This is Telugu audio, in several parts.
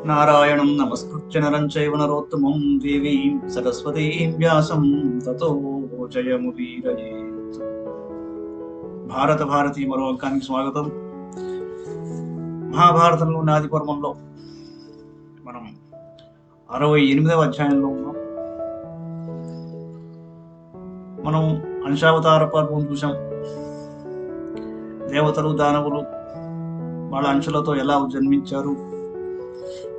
నారాయణం నమస్కృత్య నరం చైవ నరోత్తమం దేవీం సరస్వతీం వ్యాసం తతో జయముదీరయేత్. భారతి మరో అంకానికి స్వాగతం. మహాభారతంలోని ఆది పర్వంలో మనం 68వ అధ్యాయంలో ఉన్నాం. మనం అంశావతార పర్వం చూసాం. దేవతలు దానవులు వాళ్ళ అంశాలతో ఎలా జన్మించారు,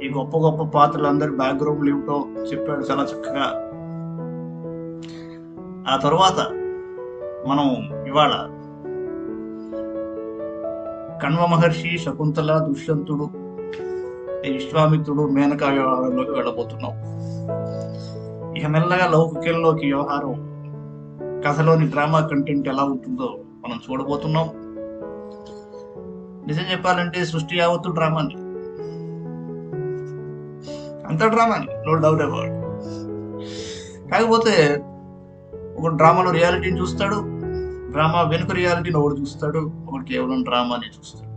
ఈ గొప్ప గొప్ప పాత్రలందరి బ్యాక్గ్రౌండ్ ఏమిటో చెప్పాడు చాలా చక్కగా. ఆ తర్వాత మనం ఇవాళ కణ్వ మహర్షి, శకుంతల, దుష్యంతుడు, విశ్వామిత్రుడు, మేనకా వ్యవహారంలోకి వెళ్ళబోతున్నాం. ఇక మెల్లగా లౌకికంలోకి వ్యవహారం, కథలోని డ్రామా కంటెంట్ ఎలా ఉంటుందో మనం చూడబోతున్నాం. నిజం చెప్పాలంటే సృష్టి యావత్తు డ్రామాని, అంత డ్రామాని, నో డౌట్ అబౌట్. కాకపోతే ఒక డ్రామాలో రియాలిటీని చూస్తాడు, డ్రామా వెనుక రియాలిటీని ఒకటి చూస్తాడు, ఒకటి కేవలం డ్రామాని చూస్తాడు.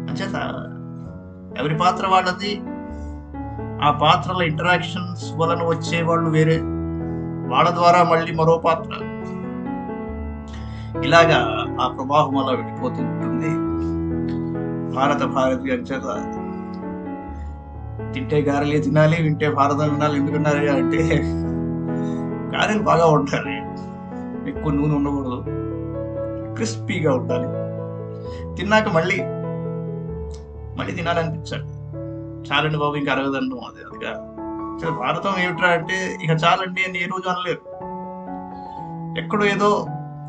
అంచేత ఎవరి పాత్ర వాళ్ళది, ఆ పాత్రల ఇంటరాక్షన్స్ వలన వచ్చే వాళ్ళు వేరే, వాళ్ళ ద్వారా మళ్ళీ మరో పాత్ర, ఇలాగా ఆ ప్రవాహం అలా వెళ్ళిపోతూ ఉంటుంది. భారతి అంచేత తింటే గారెలే తినాలి, వింటే భారతం వినాలి. ఎందుకన్నారు అంటే గారెలు బాగా ఉండాలి, ఎక్కువ నూనె ఉండకూడదు, క్రిస్పీగా ఉండాలి, తిన్నాక మళ్ళీ తినాలనిపించాలి. చాలండి బాబు, ఇంకా అరగదండం. అదిగా భారతం ఏమిట్రా అంటే ఇక చాలండి అని ఏ రోజు అనలేరు. ఎక్కడో ఏదో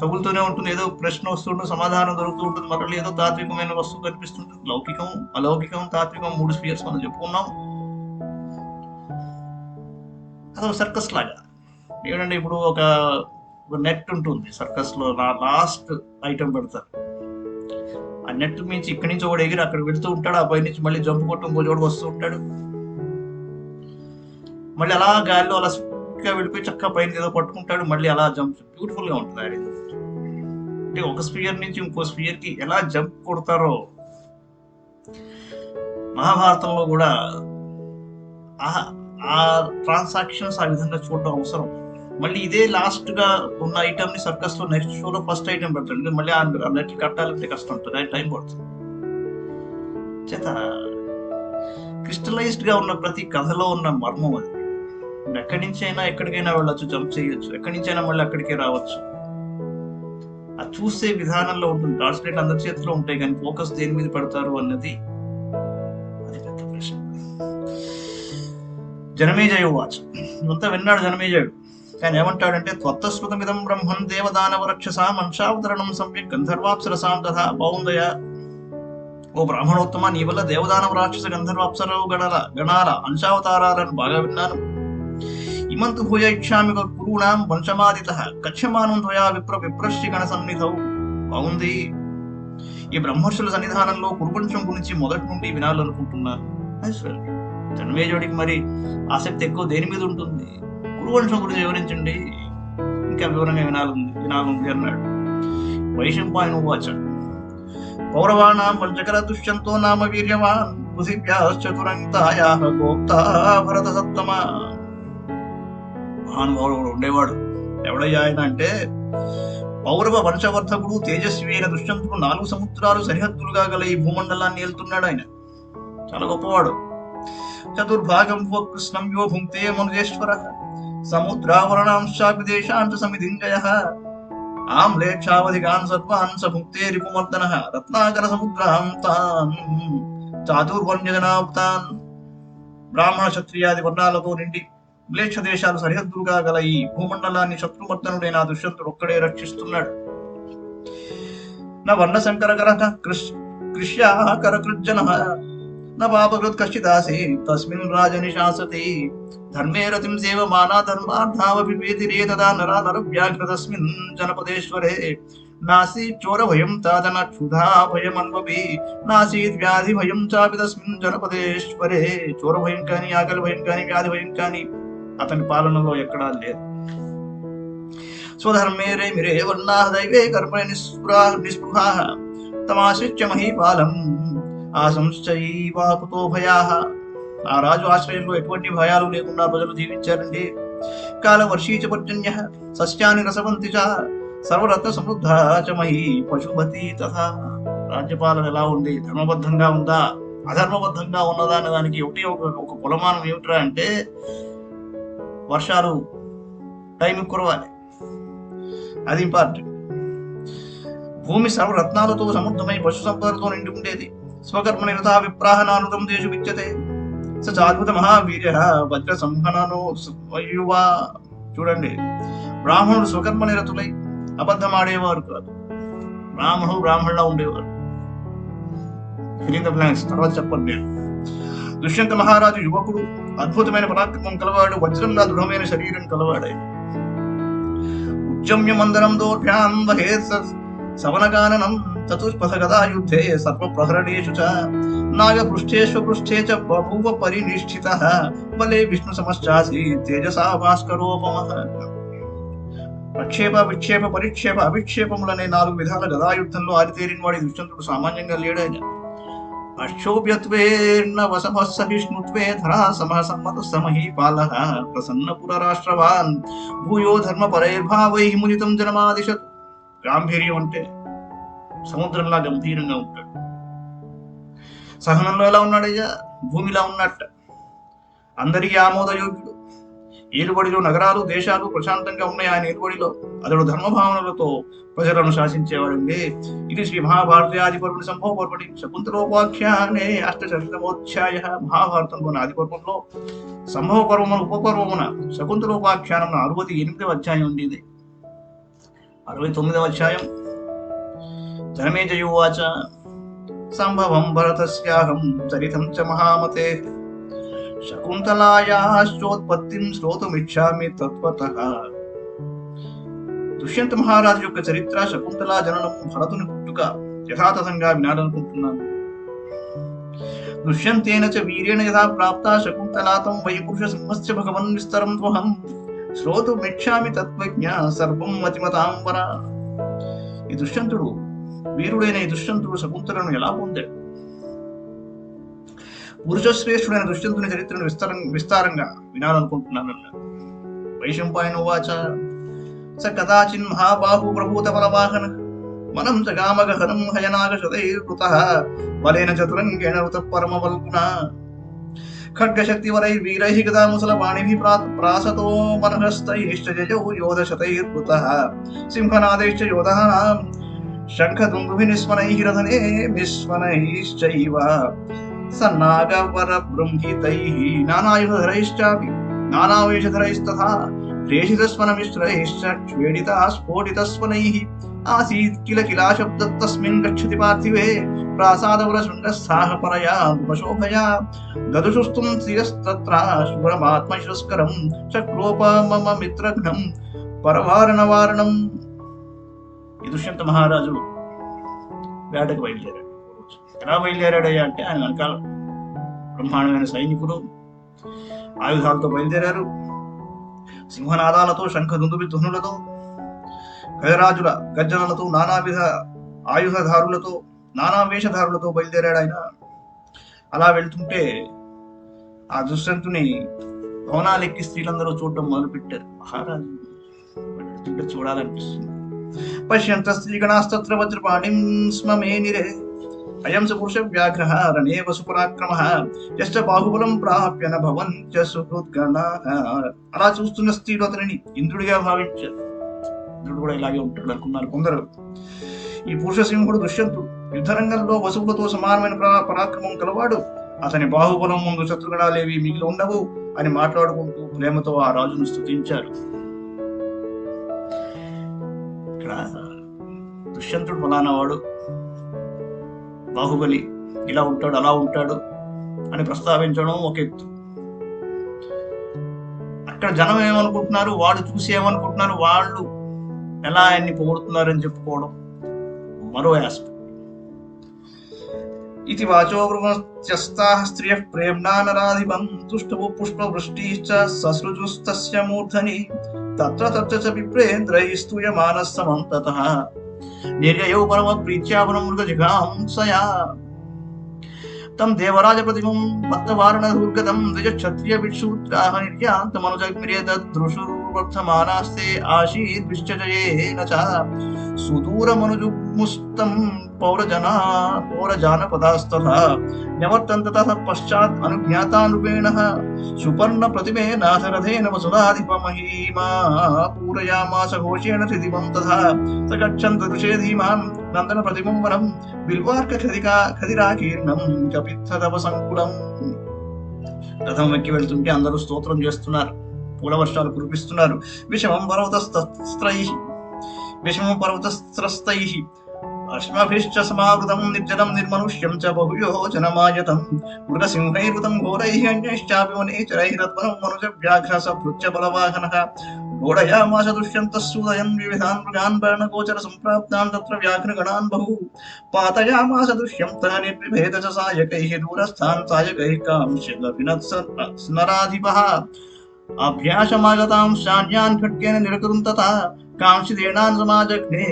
తగులుతూనే ఉంటుంది, ఏదో ప్రశ్న వస్తుంటుంది, సమాధానం దొరుకుతూ ఉంటుంది, మరొకటి ఏదో తాత్వికమైన వస్తువు కనిపిస్తుంటుంది. లౌకికం, అలౌకికం, తాత్వికం, 3 స్పియర్స్ మనం చెప్పుకున్నాం. అదొక సర్కస్ లాగా. ఏమంటే ఇప్పుడు ఒక నెట్ ఉంటుంది సర్కస్ లో, లాస్ట్ ఐటమ్ పెడతారు. ఆ నెట్ మించి ఇక్కడి నుంచి ఒకటి ఎగిరి అక్కడ వెళ్తూ ఉంటాడు, ఆ పై నుంచి మళ్ళీ జంప్ కొట్టు ఇంకో చోటు వస్తూ ఉంటాడు, మళ్ళీ అలా గాలిలో అలా గా వెళ్ళిపోయి చక్కగా పైన ఏదో పట్టుకుంటాడు, మళ్ళీ అలా జంప్. బ్యూటిఫుల్ గా ఉంటుంది. అంటే ఒక స్పియర్ నుంచి ఇంకో స్పియర్ కి ఎలా జంప్ కొడతారో మహాభారతంలో కూడా ఆ ట్రాన్సాక్షన్స్ ఆ విధంగా చూడడం అవసరం. మళ్ళీ ఇదే లాస్ట్ గా ఉన్న ఐటమ్ ని సర్కస్ లో నెక్స్ట్ షోలో ఫస్ట్ ఐటమ్ పెడతాడు, మళ్ళీ ఆ నెట్ కట్టాలంటే కష్టం ఉంటుంది, టైం పడుతుంది. చేత క్రిస్టలైజ్డ్ గా ఉన్న ప్రతి కథలో ఉన్న మర్మం అది. ఎక్కడి నుంచి అయినా ఎక్కడికైనా వెళ్ళొచ్చు, జంప్ చేయొచ్చు, ఎక్కడి నుంచి అయినా మళ్ళీ అక్కడికే రావచ్చు. అది చూసే విధానంలో ఉంటుంది. ట్రాన్స్లేట్ అందరి చేతిలో ఉంటాయి, కానీ ఫోకస్ దేని మీద పెడతారు అన్నది అది పెద్ద ప్రశ్న. జనమేజయ వాచ్ అంతా విన్నాడు జనమేజయుడు, కానీ ఏమంటాడంటే త్వత్తస్మృతమిదం బ్రహ్మం దేవదానవ రక్షసాం అంశావతరణం సమ్యక్ గంధర్వాప్సరసాం తథా. బాగుందయా ఓ బ్రాహ్మణోత్తమ, నీ వల్ల దేవదానవ రాక్షస గంధర్వాప్సరవు గణాల అంశావతారాలను బాగా విన్నాను. ఇమంతు భూయ ఇచ్చామి కురుణాం వంశమాదితః కక్ష్యమానం త్వయా విప్రశ్చి గణ సన్నిధౌ. బాగుంది, ఈ బ్రహ్మర్షుల సన్నిధానంలో కురువంశం గురించి మొదటి నుండి వినాలనుకుంటున్నాను. జనమేజయుడికి మరి ఆసక్తి ఎక్కువ దేని మీద ఉంటుంది? కురువంశం గురించి వివరించండి, ఇంకా వివరంగా వినాలుంది అన్నాడు. వైశంపాయన వాచ కౌరవాణాం పంచకర దుష్యంతో నామ వీర్యవాన్ పృథివ్యాశ్చతురంతాయాః గోప్తా భరత సత్తమ. మహానుభావుడు ఉండేవాడు. ఎవడయ్యా ఆయన అంటే పౌరవ వంశవర్ధకుడు, తేజస్వి అయిన దుష్యంతుడు 4 సముద్రాలు సరిహద్దులుగా గల ఈ భూమండలాన్ని ఏలుతున్నాడు. ఆయన చాలా గొప్పవాడు. చతుర్భాగం కృష్ణం యో భుంక్తే మనుజేశ్వర సముద్రావరణాంశాపి దేశాంచ సమిధింజయః ఆమ్లేక్షావధికాన్ సర్వాన్ స భుంక్తే రిపుమర్దనః రత్నాకర సముద్రాం తాన్ చాతుర్వర్ణ్యజనాప్తాన్. బ్రాహ్మణ క్షత్రియాది వర్ణాలతో నిండి మ్లేచ్ఛ దేశాలు సరిహద్దులుగా గల ఈ భూమండలాన్ని శత్రుమర్దనుడైన దుష్యంతుడు ఒక్కడే రక్షిస్తున్నాడు. న వర్ణ శంకరకర కృష్యాకర కృజ్జనః న పాపకృత్ కశ్చిదాసి తస్మిన్ రాజనిశాసతి ధర్మే రతిం సేవమానా ధర్మార్థావపిపేతిరే తదా నరా నరవ్యాఘ్ర తస్మిన్ జనపదేశ్వరే నాసీత్ చోర భయం తాదన క్షుధా భయమన్వపి నాసీత్ వ్యాధి భయం చాపి తస్మిన్ జనపదేశ్వరే. చోర భయం కానీ, ఆకలి భయం కానీ, వ్యాధి భయం కానీ అతని పాలనలో ఎక్కడా లేదు. स्वधर्मे रेमिरे वर्णाः दैवे कर्मणे निस्पृहाः तमाश्रित्य महीपालम् ఆశంశ్చైవాపుతో భయాః. ఆ రాజు ఆశ్రయంలో ఎటువంటి భయాలు లేకుండా ప్రజలు జీవించారండి. కాలవర్షీ చ పర్జన్యః సస్యాని రసవంతి చ సర్వరత్న సమృద్ధా చ మహీ పశుపతి తథా. రాజ్యపాలన ఎలా ఉంది? ధర్మబద్ధంగా ఉందా, అధర్మబద్ధంగా ఉన్నదా అనే దానికి ఒక కులమానం ఏమిట్రా అంటే వర్షాలు టైంకి కురవాలి, అది ఇంపార్టెంట్. భూమి సర్వరత్నాలతో సమృద్ధమై పశు సంపదలతో నిండి ఉండేది. స్వకర్మ నిరత విప్రాహనానుతం దేశు విద్యతే సాద్భుత మహావీర్య వజ్ర సంహనను యువా. చూడండి, బ్రాహ్మణుడు స్వకర్మ నిరతులై అబద్ధం ఆడేవారు కాదు. బ్రాహ్మణులా ఉండేవారు. తర్వాత చెప్పండి. దుష్యంత మహారాజు యువకుడు, అద్భుతమైన పరాక్రమం కలవాడు, వజ్రంలా దృఢమైన శరీరం కలవాడే. ఉజ్జమ్య మందరం దోర్భ్యాం వహేత్ సవనగాననం చతుష్పథ గదా యుద్ధే సర్వప్రహరణేషు చ నాగపృష్ఠేష్వపృష్ఠే చ బభూవ పరినిష్ఠితః బలే విష్ణు సమశ్చాసి తేజసా భాస్కరోపమః. ప్రక్షేప విక్షేప పరిక్షేప అవిక్షేపములనే 4 విధాల గదాయుద్ధంలో ఆరితేరిన వాడి దుష్యంతుడు సామాన్యంగా లేడాయన. అక్షోభ్యత్వేర్న వసభః సహిష్ణుత్వే ధరా సమః సమ్మత సమహీపాలః ప్రసన్నపుర రాష్ట్రవాన్ భూయో ధర్మ పరైర్భావైః మునితం జనమాదిశత్. గాంభీర్యం అంటే సముద్రంలా గంభీరంగా ఉంటాడు. సహనంలో ఎలా ఉన్నాడయ్యా? భూమిలా ఉన్నట్ట. అందరికీ ఆమోదయోగ్యుడు. ఏలుబడిలో నగరాలు దేశాలు ప్రశాంతంగా ఉన్నాయి ఆయన ఏలుబడిలో. అతడు ధర్మభావనలతో ప్రజలను శాసించేవాడండి. ఇది శ్రీ మహాభారతాది పర్వణి సంభవ పర్వణి శకుంతలోపాఖ్యానే అష్టచరితమోధ్యాయ. మహాభారతంలోని ఆది పర్వంలో సంభవ పర్వమున ఉపపర్వమున శకుంతలోపాఖ్యానం 68వ అధ్యాయం ఉండేది. 69వ అధ్యాయం. జనమేజయువాచ సంభవం భరతస్యాహం చరితం చ మహామతే శకుంతలాయాశ్చోత్పత్తిం శ్రోతుమిచ్చామి తత్వతః. దుష్యంత మహారాజు యొక్క చరిత్ర, శకుంతలా జననం, భరతుని పుట్టుక యథాతథంగా వినాలనుకుంటున్నాను. దుష్యంతేన చ వీర్యేణ యథా ప్రాప్తా శకుంతలాతం వై పురుష సింహస్య భగవన్ విస్తరం త్వహం శ్రోతుమిచ్చామి తత్వజ్ఞ సర్వం మతిమతాంబర. ఈ దుష్యంతుడు, వీరుడైన ఈ దుష్యంతుడు శకుంతలను ఎలా పొందాడు? పురుషశ్రేష్ఠుడైన దుష్యంతుని చరిత్రను విస్తారంగా వినాలనుకుంటున్నాను. వైశంపాయన ఉవాచ స కదాచిన్ మహాబాహు ప్రభూత బలవాహన మనం జగామగహనం హయనాగశతైర్కృతః బలేన చతురంగేణ ఋత పరమవల్గుణ ఖడ్గశక్తివరైర్వీరైః గదాముసలవాణిభిః ప్రాసతో మనహస్తైశ్చ జయౌ యోధశతైర్కృతః సింహనాदैश्च యోధానాం శంఖదుందుభినిస్వనైః రథనే విస్వనైశ్చైవ సన్నాగవరబృంహితైః నానాయుధరైశ్చాపి నానావేషధరైస్తథా ప్రేషితస్వనమిశ్రైశ్చ క్షేడితా స్ఫోటితస్వనైః ఆసీత్ కిల కిలాశబ్ద తస్మిన్ గచ్చతి పార్థివే ప్రాసాదవరశృంగస్థాః పరయా ఉపశోభయా దదుషుస్తుం శ్రియస్తత్ర శుభ్రమాత్మశిరస్కరం చక్రోపమమ మిత్రఘ్నం పరవారణవారణం. ఈ దుష్యంత మహారాజు వేటకు బయలుదేరాడు. ఎలా బయలుదేరాడయ్యా అంటే ఆయన వెనకాల బ్రహ్మాండమైన సైనికులు ఆయుధాలతో బయలుదేరారు. సింహనాదాలతో, శంఖ దుందుబి ధ్వనులతో, గజరాజుల గర్జనలతో, నానావిధ ఆయుధధారులతో, నానా వేషధారులతో బయలుదేరాడు ఆయన. అలా వెళ్తుంటే ఆ దుష్యంతుని భవనాలెక్కి స్త్రీలందరూ చూడటం మొదలుపెట్టారు. మహారాజు వెళ్తుంటే చూడాలనిపిస్తుంది. పశ్యంత స్త్రీగణాస్తత్ర వజ్రపాణిం స్మ మేనిరే అయం స పురుష వ్యాఘ్రః రణే వసుపరాక్రమః యశ్చ బాహుబలం ప్రాప్య న భవంత్య సుహృద్గణాః. అలా చూస్తున్న స్త్రీలు అతనిని ఇంద్రుడిగా భావించారు. ఇంద్రుడు కూడా ఇలాగే ఉంటాడు అనుకున్నారు కొందరు. ఈ పురుష సింహుడు దుష్యంతుడు యుద్ధరంగంలో వసువులతో సమానమైన పరాక్రమం కలవాడు. అతని బాహుబలం ముందు శత్రుగణాలేవి మిగిలి ఉండవు అని మాట్లాడుకుంటూ ప్రేమతో ఆ రాజును స్తుతించారు. ఇక్కడ దుష్యంతుడు ఫలానా వాడు, బాహుబలి ఇలా ఉంటాడు అలా ఉంటాడు అని ప్రస్తావించడం ఒక ఎత్తు. అక్కడ జనం ఏమనుకుంటున్నారు, వాడు చూసి ఏమనుకుంటున్నారు, వాళ్ళు ఎలా ఆయన్ని పొగుడుతున్నారని చెప్పుకోవడం మరో ఆస్పెక్ట్. ఇది వాచో వృమస్త్యస్తాః స్త్రియః ప్రేమ్ణా నరాధిపం తుష్టవు పుష్పవృష్టిశ్చ ససృజుస్తస్య మూర్ధని తత్ర తత్ర చ విప్రేంద్రైః స్తూయమానః సమంతతః నిర్యయౌ పరమ ప్రీత్యా వనం మృగజిఘాంసయా. తం దేవరాజ ప్రతిమం భక్తవారణ దుర్గతం ద్విజ క్షత్రియ విక్షూద్రాహ నిర్యాంతమనుజగ్మిరేతదృశుర్వర్ధమానాస్తే ఆశీద్విశ్చయేన చ సుదూరమనుజుముస్తం పౌరజానపదాస్తథా న్యవర్తంత తతః పశ్చాత్ అనుజ్ఞాతానుపేణ సుపర్ణ ప్రతిమేన శరథేన వసుధాధిపమహీమా పూరయామాస ఘోషేణ త్రిదివం తథా సగచ్చంత దృశే ధీమాం నందన ప్రతిమం వనం బిల్వార్క ఖదిరాకీర్ణం కపిత్తదవ సంకులం. రథం వెక్కి వెళ్తుంటే అందరూ స్తోత్రం చేస్తున్నారు, పూల వర్షాలు కురిపిస్తున్నారు. విషమం పర్వతస్త్రస్తై అశ్మభిశ్చ సమావృతం నిర్జనం నిర్మనుష్యం చ బహుయోజనమాయతం మృగసింహైర్వృతం ఘోరైః అన్యైశ్చాపి వనేచరైరద్వనం మనుజవ్యాఘ్రసభృత్య బలవాహనః ఘోరయామాస దుష్యంతస్సూదయం వివిధాన్ మృగాన్ బాణగోచర సంప్రాప్తాన్ తత్ర వ్యాఘ్రగణాన్ బహు పాతయామాస దుష్యంతః నిర్విభేద చ సాయకైః దూరస్థాన్ సాయకైః కాంక్షిదభినత్సనరాధిపః అభ్యాసమాగతాం శాన్యాన్ ఖడ్గేన నిరకురుం తథా కాంక్షిదేనాన్ సమాజఘ్నే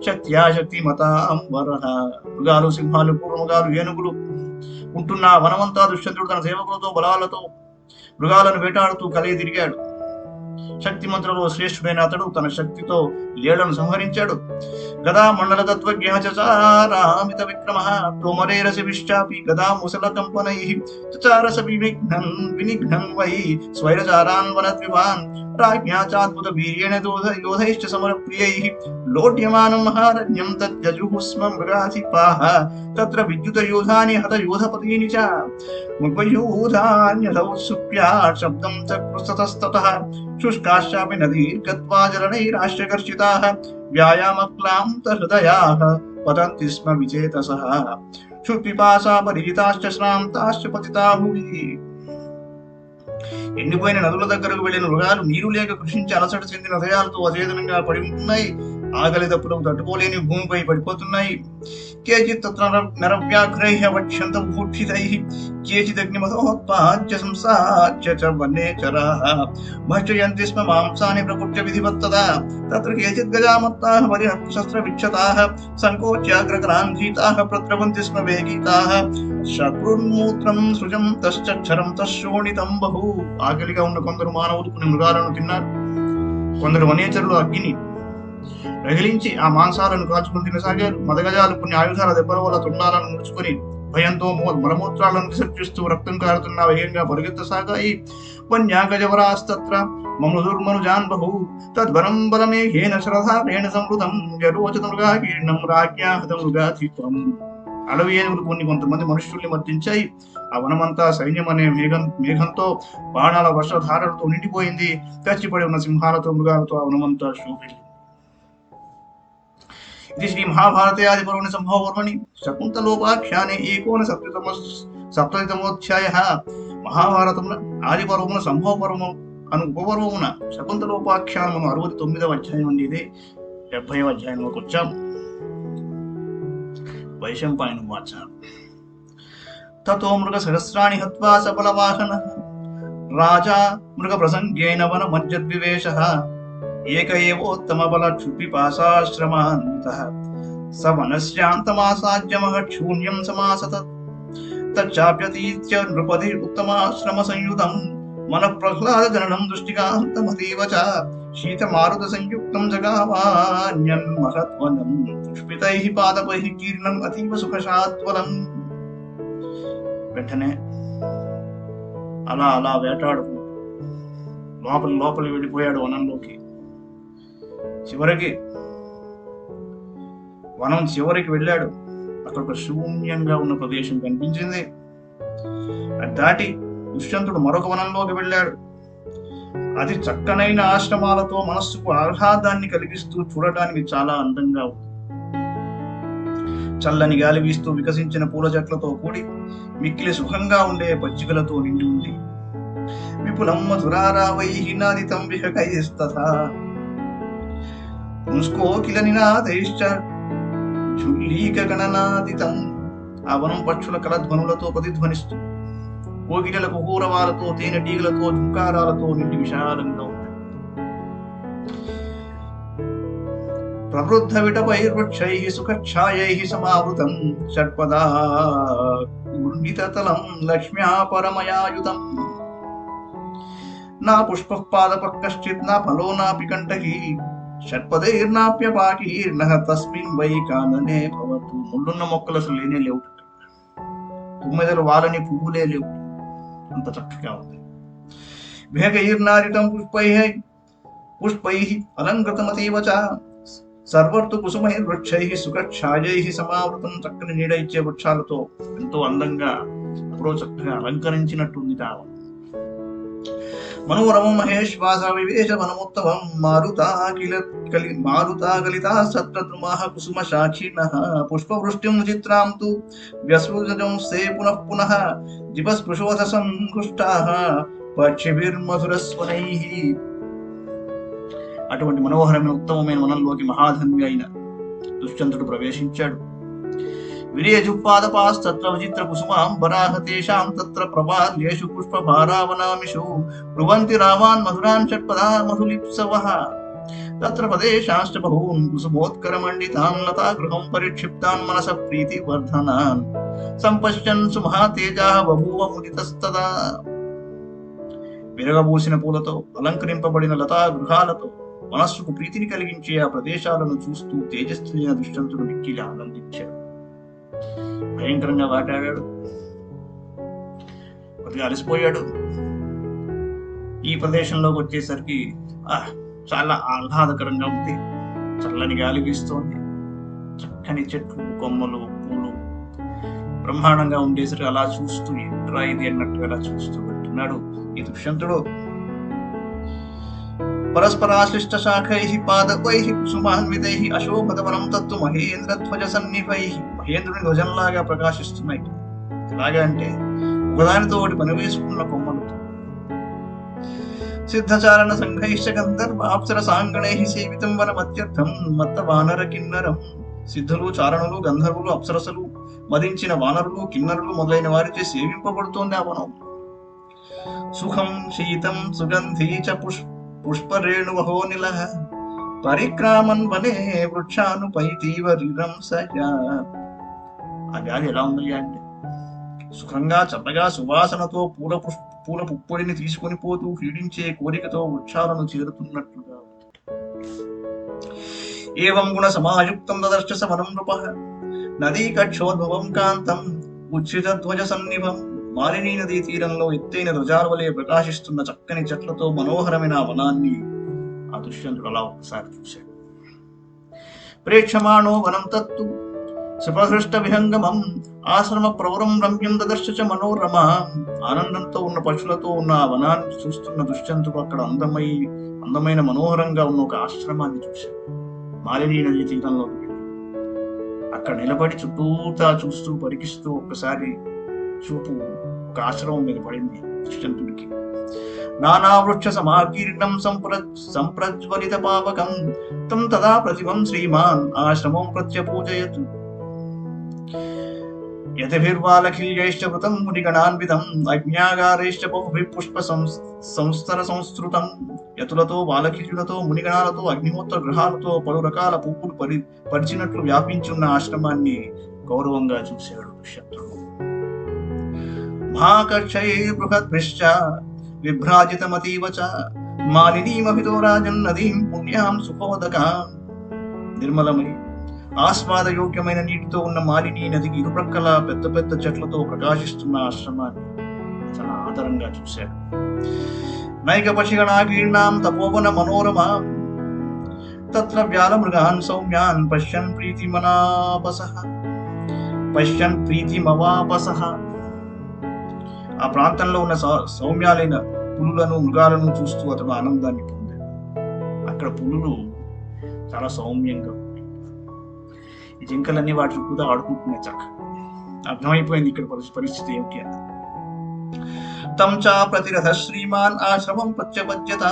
శక్త్యా శక్తిమతాం వరః. మృగాలు, సింహాలు, పూర్వమృగాలు, ఏనుగులు ఉంటున్న వనమంతా దుష్యంతుడు తన సేవకులతో బలాలతో మృగాలను వేటాడుతూ కలిగి తిరిగాడు. శక్తిమంతులలో శ్రేష్ఠుడైన అతడు తన శక్తితో లేళ్లను సంహరించాడు. గదా మండల తత్వజ్ఞ చచారామిత విక్రమః తోమరేరసి విశ్చాపి గదా ముసల కంపనైః చచారస వినిఘ్నం వై స్వైరచారాన్ వనద్విపాన్ राज्ञा चाद्भुत वीर्येण योधैश्च समरप्रियैः लोड्यमानं महारण्यं तद्यजुः स्म मृगाधिपाः तत्र विद्युतयोधानि हतयोधपतीनि च मुग्धयूधान्यथौत्सुप्यात् शब्दं च पृष्ठतस्ततः शुष्काश्चापि नदीर्गत्वा जलनैराश्चकर्षिताः व्यायामक्लान्तहृदयाः पतन्ति स्म विचेतसः क्षुत्पिपासा परिहिताश्च श्रान्ताश्च पतिता भुवि. ఎండిపోయిన నదుల దగ్గరకు వెళ్లిన మృగాలు నీరు లేక కృషించి అలసట చెందిన హృదయాలతో అచేతనంగా పడి ఉంటున్నాయి. ఆకలి దప్పులకు తట్టుకోలేని భూమిపై పడిపోతున్నాయి. కేచిత్ తత్ర నరవ్యాఘ్రైః వక్ష్యంత భూక్షితైః కేచిదగ్నిమతోత్పాద్య సంసాచ్య చ వన్నేచరాः భక్షయంతి స్మ మాంసాని ప్రకృత్య విధివత్తదా తత్ర కేచిత్ గజామత్తాః పరిహస్త్రవిక్షతాः సంకోచ్యాగ్రకరాన్ భీతాः ప్రద్రవంతి స్మ వేగీతాः శక్రున్మూత్రం సృజం తశ్చక్షరం తశోణితం బహు. ఆకలిగా ఉన్న కొందరు మానవులు కొన్ని మృగాలను తిన్నారు. కొందరు వనేచరులు అగ్గిని రగిలించి ఆ మాంసాలను కాల్చుకుని తినసాగారు. మదగజాలు కొన్ని ఆయుధాల దెబ్బల వల్ల తుండాలను ముడుచుకొని భయంతో మలమూత్రాలను విసర్జిస్తూ రక్తం కారుతున్న వేగంగా పరుగెత్తసాగాయి. వన్యాగజవరాస్తత్ర మమృదుర్మనుజాన్ బహు తద్వరం బలమేఘేన శరధారేణ సంవృతం యరోచత మృగాకీర్ణం రాజ్ఞా హత మృగాధిత్వం. అడవి ఏనుగులు కొంతమంది మనుష్యుల్ని మర్దించాయి. ఆ వనమంతా సైన్యం అనే మేఘంతో బాణాల వర్షధారలతో నిండిపోయింది. చచ్చిపడి ఉన్న సింహాలతో మృగాలతో ఆ వనమంతా శోభిల్లి. ఇది శ్రీ మహాభారతే ఆదిపర్వణి సంభవపర్వణి శకుంతలోపాఖ్యానే ఏకోనసప్తతితమోధ్యాయః. మహాభారతమున ఆదిపర్వమున సంభవపర్వము అను ఉపపర్వమున శకుంతలోపాఖ్యానమును 69వ అధ్యాయం నుండి ఇదే 70వ అధ్యాయంలోకి వచ్చాం. వైశంపాయనువాచ తతో మృగ సహస్రాణి హత్వా సబలవాహనః రాజా మృగ ప్రసంగేన వనమజ్జద్వివేశః ఏక ఏవోత్తమ బల క్షుపిపాసాశ్రమాన్వితః స వనస్యాంతమాసాజ్యమః శూన్యం సమాసత తచ్చాప్యతీత్య నృపతి ఉత్తమాశ్రమ సంయుతం మన ప్రహ్లాద జననం దృష్టికాంతమతీవ చ శీతమారుత సంయుక్తం జగామాన్యం మహత్వనం పుష్పితైః పాదపైః కీర్ణం అతీవ సుఖశాత్వలం. వెంటనే అలా అలా వేటాడుకుంటూ లోపలి వెళ్ళిపోయాడు వనంలోకి. వనం చివరికి వెళ్ళాడు. అక్కడ ఒక శూన్యంగా ఉన్న ప్రదేశం కనిపించింది. అది దాటి దుష్యంతుడు మరొక వనంలోకి వెళ్ళాడు. అది చక్కనైన ఆశ్రమాలతో మనస్సుకు ఆహ్లాదాన్ని కలిగిస్తూ చూడటానికి చాలా అందంగా ఉంది. చల్లని గాలి వీస్తూ వికసించిన పూల చెట్లతో కూడి మిక్కిలి సుఖంగా ఉండే పచ్చికలతో నిండి ఉంది. విపులం మధురారావైః నాదితం విహకైస్తథా పుంస్కోకిల నినాదైశ్చ ఝుల్లీక గణనాదితం. ఆ వనం పక్షుల కలధ్వనులతో ప్రతిధ్వనిస్తూ కోకిలల కుహూరవాలతో తేనెటీగలతో ఝుంకారాలతో నిండి విశాలంగా ఉంది. ప్రవృద్ధ విటపైర్వృక్షైః సుఖఛాయైః సమావృతం షట్పదా గుణితతలం లక్ష్మ్యా పరమయాయుతం నా పుష్పః పాదపః కశ్చిత్ నా ఫలో నాపి కంటకీ షట్పదైర్నాప్యపాకీర్నః తస్మిన్ వై కాననే భవతు. ముళ్ళున్న మొక్కలు అసలు లేనే లేవు, తుమ్మెదలు వాలని పువ్వులే లేవు, అంత చక్కగా ఉంది. భేగైర్నారితం పుష్పైః అలంకృతమతీవ చ సర్వర్తు కుసుమైర్వృక్షైః సుఖఛాయైః సమావృతం. చక్కని నీడ ఇచ్చే వృక్షాలతో ఎంతో అందంగా ఎప్పుడో చక్కగా అలంకరించినట్టుంది తాను. మనోరమం మహేశ్వాస వివేశ వనముత్తమం మారుతాకలితా సత్రద్రుమాః కుసుమ శాఖినః పుష్పవృష్టిం చిత్రాం తు వ్యస్పృజం సే పునః పునః దివస్పృశోథ సంహృష్టాః పక్షిభిర్మధురస్వనైః. అటువంటి మనోహరమైన ఉత్తమమైన వనంలోకి మహాధన్వి అయిన దుష్యంతుడు ప్రవేశించాడు. విరేజుపాదపాస్తత్ర విచిత్ర కుసుమాంబరాః తేషాం తత్ర ప్రభార్యేషు పుష్పభారావనామిషు బ్రువంతి రామాన్ మధురాన్ షట్పదా మధులిప్సవః తత్ర పదేశాశ్చ బహూన్ కుసుమోత్కరమండితాన్ లతాగృహం పరిక్షిప్తాన్ మనస ప్రీతివర్ధనాన్ సంపశ్యన్ సుమహాతేజాః బభూవ ముదితస్తదా. విరగబూసిన పూలతో అలంకరింపబడిన లతా గృహాలతో మనస్సుకు ప్రీతిని కలిగించే ఆ ప్రదేశాలను చూస్తూ తేజస్సులైన దుష్యంతుడు మిక్కిలి ఆనందించాడు. భయంకరంగా వాటాడాడు, కొద్దిగా అలసిపోయాడు. ఈ ప్రదేశంలోకి వచ్చేసరికి చాలా ఆహ్లాదకరంగా ఉంది, చల్లని గాలి వీస్తోంది, చక్కని చెట్లు కొమ్మలు పూలు బ్రహ్మాండంగా ఉండేసరికి అలా చూస్తూ ఏంట్రా ఇది అన్నట్టుగా అలా చూస్తూ పెట్టున్నాడు ఈ దుష్యంతుడు. పరస్పరాశ్లిష్ట శాఖైః పాదకైః కుసుమాన్వితైః అశోభతవనం తత్తు మహేంద్రధ్వజ సన్నిభైః. మహేంద్రుని ధ్వజంలాగా ప్రకాశిస్తున్నాయి. ఎలాగా అంటే ఒకదానితో ఒకటి పనివేసుకున్న కొమ్మలతో. సిద్ధచారణ సంఘైశ్చ గంధర్వాప్సర సాంగణైః సేవితం వనమత్యర్థం మత్త వానర కిన్నరం. సిద్ధులు, చారణులు, గంధర్వులు, అప్సరసలు, మదించిన వానరులు, కిన్నరులు మొదలైన వారిచే సేవింపబడుతోంది ఆ వనం. సుఖం శీతం సుగంధీ చ పుష్పరేణువహో నిలః పరిక్రామన్ వనే వృక్షానుపైతీవరిరంసయ. ఆ గాలి ఎలా ఉంది అంటే సుఖంగా చల్లగా సువాసనతో పూల పుప్పొడిని తీసుకొని పోతూ క్రీడించే కోరికతో వృక్షాలను చేరుతున్నట్లుగా. ఏవం గుణ సమాయుక్తం దదర్శ సమనం నృపః నదీకక్షోద్భవం కాంతం ఉచ్చితధ్వజ సన్నిభం. మాలినీ నదీ తీరంలో ఎత్తైన ధ్వజాల వలె ప్రకాశిస్తున్న చక్కని చెట్లతో మనోహరమైన వనాన్ని ఆ దుష్యంతుడు అలా ఒకసారి చూశాడు. ప్రేక్షమాణో వనం తత్తు సుపహృష్ట విహంగమం ఆశ్రమ ప్రవరం రమ్యం దదర్శ చ మనోరమ. ఆనందంతో ఉన్న పక్షులతో ఉన్న ఆ వనాన్ని చూస్తున్న దుష్యంతుడు అక్కడ అందమైన మనోహరంగా ఉన్న ఒక ఆశ్రమాన్ని చూశాడు. మాలినీ నదీ తీరంలో అక్కడ నిలబడి చుట్టూతా చూస్తూ పరికిస్తూ ఒక్కసారి చూపు ఒక ఆశ్రమం మీద పడింది దుష్యంతుడికి. నానా వృక్ష సమాకీర్ణం సంప్రజ్వలిత పావకం తం తదా ప్రతిభం శ్రీమాన్ ఆశ్రమం ప్రత్యపూజయతు. యతిభిర్వాలఖిల్యైశ్చ వృతం మునిగణాన్వితం అజ్ఞాగారైశ్చ బహుభిః పుష్ప సంస్తర సంస్కృతం. యతులతో, వాలఖిల్యులతో, మునిగణాలతో, అగ్నిహోత్ర గ్రహాలతో పలు రకాల పువ్వులు పరిచినట్లు వ్యాపించున్న ఆశ్రమాన్ని గౌరవంగా చూశాడు దుష్యంతుడు. మహాకక్షైర్బృహద్భిశ్చ విభ్రాజితమతీవ చ మాలినీమభితో రాజన్ నదీం పుణ్యాం సుఖోదకాం. నిర్మలమై ఆస్వాదయోగ్యమైన నీటితో ఉన్న మాలినీ నదికి ఇరుప్రక్కల పెద్ద పెద్ద చెట్లతో ప్రకాశిస్తున్న ఆశ్రమాన్ని చాలా ఆదరంగా చూశాడు. నైక పశిగణాకీర్ణాం తపోవన మనోరమ తత్ర వ్యాలమృగాన్ సౌమ్యాన్ పశ్యన్ ప్రీతిమవాపసః. ఆ ప్రాంతంలో ఉన్న సౌమ్యాలైన పులులను, మృగాలను చూస్తూ అతను ఆనందాన్ని పొందాడు. అక్కడ పులులు చాలా సౌమ్యంగా ఉన్నాయి. ఈ జింకలన్నీ వాటి కూడా ఆడుకుంటున్నాయి చక్కగా. అర్థమైపోయింది ఇక్కడ పరిస్థితి ఏమిటి అని. తం చ ప్రతిరథ శ్రీమాన్ ఆశ్రమం ప్రత్యపద్యత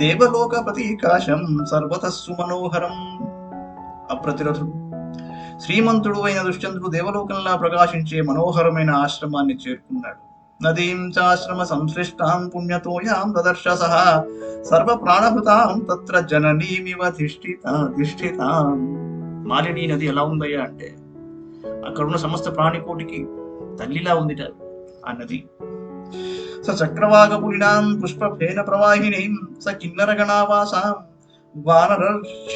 దేవలోక ప్రతీకాశం సర్వతః సుమనోహరం. అప్రతిరథుడు శ్రీమంతుడు అయిన దుష్యంతుడు దేవలోకంలా ప్రకాశించే మనోహరమైన ఆశ్రమాన్ని చేరుకున్నాడు. నదీం చాశ్రమ సంశ్లిష్టాం పుణ్యతోయాం దదర్శ సహ సర్వ ప్రాణభృతాం తత్ర జననీమివ తిష్ఠితాం. మాలిని నది ఎలా ఉందయ్యా అంటే అక్కడున్న సమస్త ప్రాణికోటికి తల్లిలా ఉంది ఆ నది. స చక్రవాగ పులినాం పుష్పఫేన ప్రవాహినీం స కిన్నర గణావాసాం వానరర్ష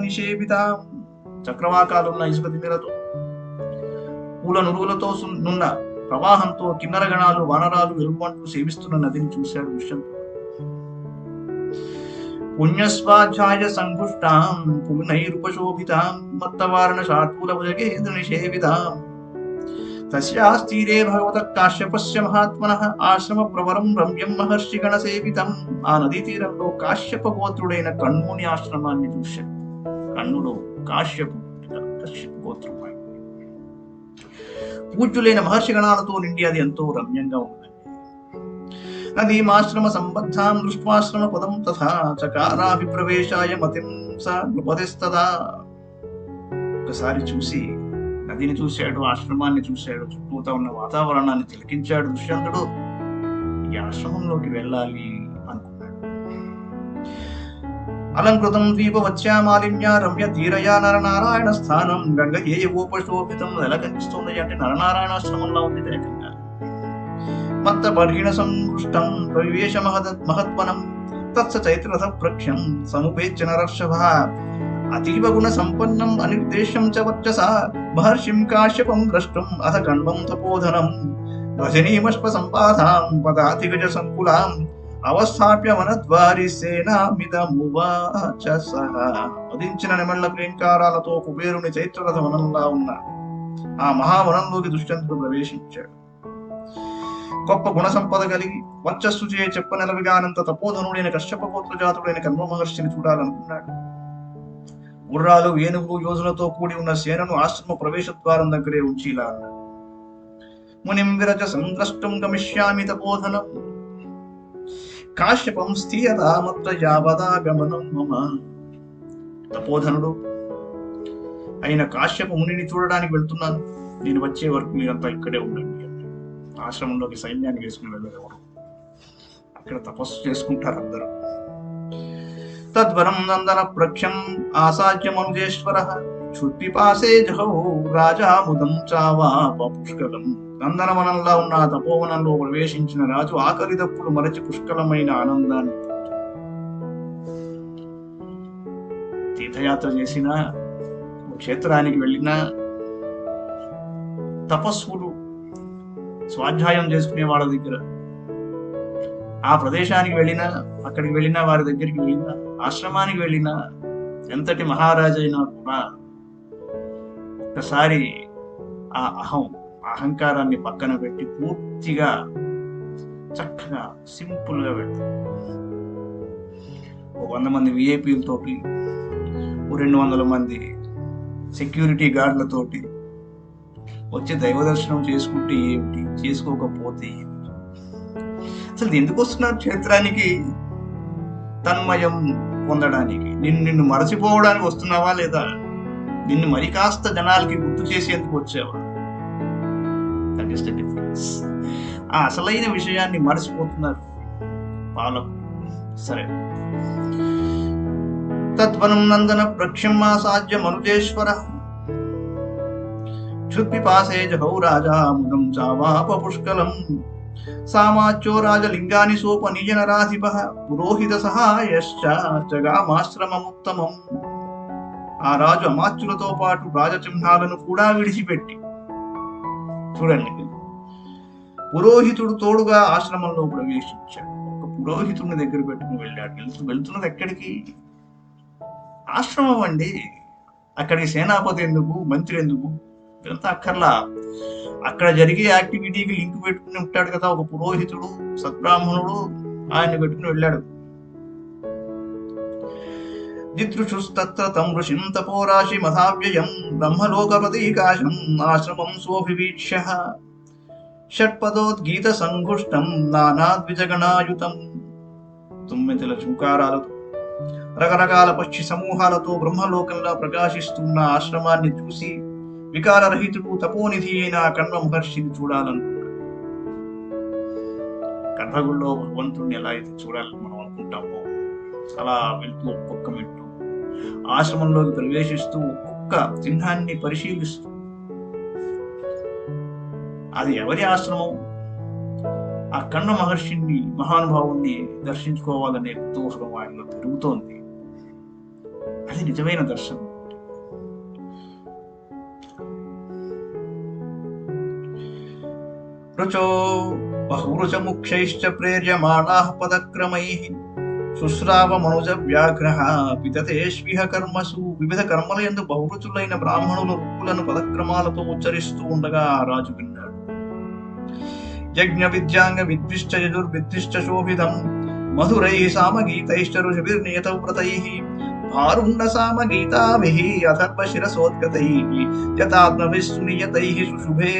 నిషేవితాం. చక్రవాకాలున్న ఇసుక దిన్నెలతో పూల నురుగులతో నున్న ప్రవాహంతో కిన్నర గణాలు వానరాలు వెలుగుమంటూ సేవిస్తున్న నదిని చూశాడు దుష్యంతుడు. పుణ్యస్వాధ్యాయ సంఘుష్టాం పూర్ణైరుపశోభితాం మత్తవారణ శార్దూల భుజగేంద్ర నిషేవితాం. తస్యాస్తీరే భగవతః కాశ్యపస్య మహాత్మనః ఆశ్రమ ప్రవరం రమ్యం మహర్షి గణ సేవితం. ఆ నదీ తీరంలో కాశ్యప గోత్రుడైన కణ్వుని ఆశ్రమాన్ని చూశాడు. కణ్వుడు కాశ్యప గోత్రం. పూజ్యులైన మహర్షి గణాలతో నిండి అది ఎంతో రమ్యంగా ఉందండి. నదీమాశ్రమ సంబద్ధాం దృష్ట్వాశ్రమ పదం తథా చకారాభిప్రవేశాయ మతిం స నృపతిస్తదా. ఒకసారి చూసి నదిని చూశాడు, ఆశ్రమాన్ని చూశాడు, చుట్టూతా ఉన్న వాతావరణాన్ని తిలకించాడు. దుష్యంతుడు ఈ ఆశ్రమంలోకి వెళ్ళాలి అనుకున్నాడు. అలంకృతం ద్వీపవత్యామాలిన్య రమ్య తీరయా నరనారాయణ స్థానం గంగ ఏవోపశోభితం. ఎలా కనిపిస్తుంది అంటే నరనారాయణాశ్రమంలో ఉంది ఏకంగా. మత్త బర్హిణ సంపుష్టం ప్రవివేశ మహత్వనం తత్స చైత్రరథ ప్రఖ్యం సముపేత్య నరర్షభ. అతీవ గుణ సంపన్నం అనిర్దేశం చ వర్చస మహర్షిం కాశ్యపం ద్రష్టం అథ కణ్వం తపోధనం భజనీమశ్వ సంపాదాం పదాతిగజ సంకులాం అవస్థాప్య వనద్వారి సేనామిదమువాచ సహ. వధించిన నెమళ్ల ప్రేంకారాలతో కుబేరుని చైత్రరథ వనంలా ఉన్న ఆ మహావనంలోకి దుష్యంతుడు ప్రవేశించాడు. గొప్ప గుణ సంపద కలిగి వర్చస్సు చే చెప్పనెలవిగానంత తపోధనుడైన కశ్యప గోత్రజాతుడైన కర్మ మహర్షిని చూడాలనుకున్నాడు. గుర్రాలు, ఏనుగులు, యోధులతో కూడి ఉన్న సేనను ఆశ్రమ ప్రవేశ ద్వారం దగ్గరే ఉంచి ఇలా అన్నాడు. మునిం విరజ సంద్రష్టం గమిష్యామి తపోధనం కాశ్యపం స్థీయతామత్ర యావదాగమనం మమ. తపోధనుడు అయిన కాశ్యప మునిని చూడడానికి వెళ్తున్నాను, నేను వచ్చే వరకు మీరంతా ఇక్కడే ఉండండి. ఆశ్రమంలోకి సైన్యాన్ని వేసుకుని వెళ్ళేవారు, అక్కడ తపస్సు చేసుకుంటారు అందరూ. తద్వరం నందన ప్రఖ్యం ఆసాధ్యమనుజేశ్వర క్షుత్పిపాసే జహౌ రాజా ముదం చావాప పుష్కలం. నందనవనంలో ఉన్న తపోవనంలో ప్రవేశించిన రాజు ఆకలి దప్పులు మరచి పుష్కలమైన ఆనందాన్ని. తీర్థయాత్ర చేసిన, క్షేత్రానికి వెళ్ళిన తపస్సులు స్వాధ్యాయం చేసుకునే వాళ్ళ దగ్గర, ఆ ప్రదేశానికి వెళ్ళినా, అక్కడికి వెళ్ళినా, వారి దగ్గరికి వెళ్ళినా, ఆశ్రమానికి వెళ్ళినా, ఎంతటి మహారాజు అయినా కూడా ఒక్కసారి ఆ అహంకారాన్ని పక్కన పెట్టి పూర్తిగా చక్కగా సింపుల్ గా పెడతారు. 100 మంది విఐపీలతోటి, 200 మంది సెక్యూరిటీ గార్డులతోటి వచ్చి దైవ దర్శనం చేసుకుంటే ఏమిటి, చేసుకోకపోతే ఏమిటి? అసలు ఎందుకు వస్తున్నారు క్షేత్రానికి? తన్మయం పొందడానికి, నిన్ను మరచిపోవడానికి వస్తున్నావా లేదా? నిన్ను మరి కాస్త జనాలకి గుర్తు చేసేందుకు వచ్చావా? That is the difference. ఆ అసలైన విషయాన్ని మరచిపోతున్నారు పాలకు. సరే, తద్వనం నందన ప్రఖ్యం ఆసాధ్య మనుజేశ్వర క్షుత్పిపాసే జహౌ రాజా ముదం చావాప పుష్కలం సామాచ్యో రాజలింగాని సోపనిజనరాధిప పురోహిత సహాయశ్చ జగామాశ్రమముత్తమం. ఆ రాజు అమాత్యులతో పాటు రాజచిహ్నాలను కూడా విడిచిపెట్టి, చూడండి, పురోహితుడు తోడుగా ఆశ్రమంలో ప్రవేశించాడు. ఒక పురోహితుడిని దగ్గర పెట్టుకుని వెళ్ళాడు. వెళ్తున్నది ఎక్కడికి? ఆశ్రమం అండి. అక్కడికి సేనాపతి ఎందుకు, మంత్రి ఎందుకు? ఇదంతా అక్కర్లా. అక్కడ జరిగే యాక్టివిటీకి లింక్ పెట్టుకుని ఉంటాడు కదా ఒక పురోహితుడు, సద్బ్రాహ్మణుడు, ఆయన్ని పెట్టుకుని వెళ్ళాడు. దిదృశుస్తత్ర తం ఋషిం తపోరాశి మధావ్యయం బ్రహ్మలోకపతీకాశం ఆశ్రమం సోభివీక్ష్య షట్పదోద్గీత సంఘుష్టం నానాద్విజగణాయుతం. 9 చూకారాలతో, రకరకాల పక్షి సమూహాలతో బ్రహ్మలోకంలో ప్రకాశిస్తున్న ఆశ్రమాన్ని చూసి వికారరహితుడు తపోనిధి అయిన కణ్వ మహర్షిని చూడాలనుకున్నాడు. గర్భగుడిలో భగవంతుడిని ఎలా అయితే చూడాలని మనం అనుకుంటామో అలా వెళ్తూ ఒక్కొక్క మెట్టు ఆశ్రమంలోకి ప్రవేశిస్తూ ఒక్కొక్క చిహ్నాన్ని పరిశీలిస్తూ అది ఎవరి ఆశ్రమం, ఆ కన్న మహర్షిని మహానుభావుణ్ణి దర్శించుకోవాలనే కుతూహలం ఆయనలో పెరుగుతోంది. అది నిజమైన దర్శనం. రుచో బహురుచ ముఖ్యైశ్చ ప్రేర్యమాణాః పదక్రమైః శుశ్రావ మనుజ వ్యాఘ్రః వితతేష్విహ కర్మసు. వివిధ కర్మల యందు బహురుచులైన బ్రాహ్మణులు రుక్కులను పదక్రమాలతో ఉచ్చరిస్తూ ఉండగా ఆ రాజు విన్నాడు. యజ్ఞ విద్యాంగ విద్విష్ట యజుర్విద్విష్ట శోభితం మధురైః సామగీతైశ్చ ఋషిభిర్నియత వ్రతైః భారుండ సామగీతాభిః అథర్వ శిరసోద్గతైః యతాత్మభిస్సు నియతైః సుశుభే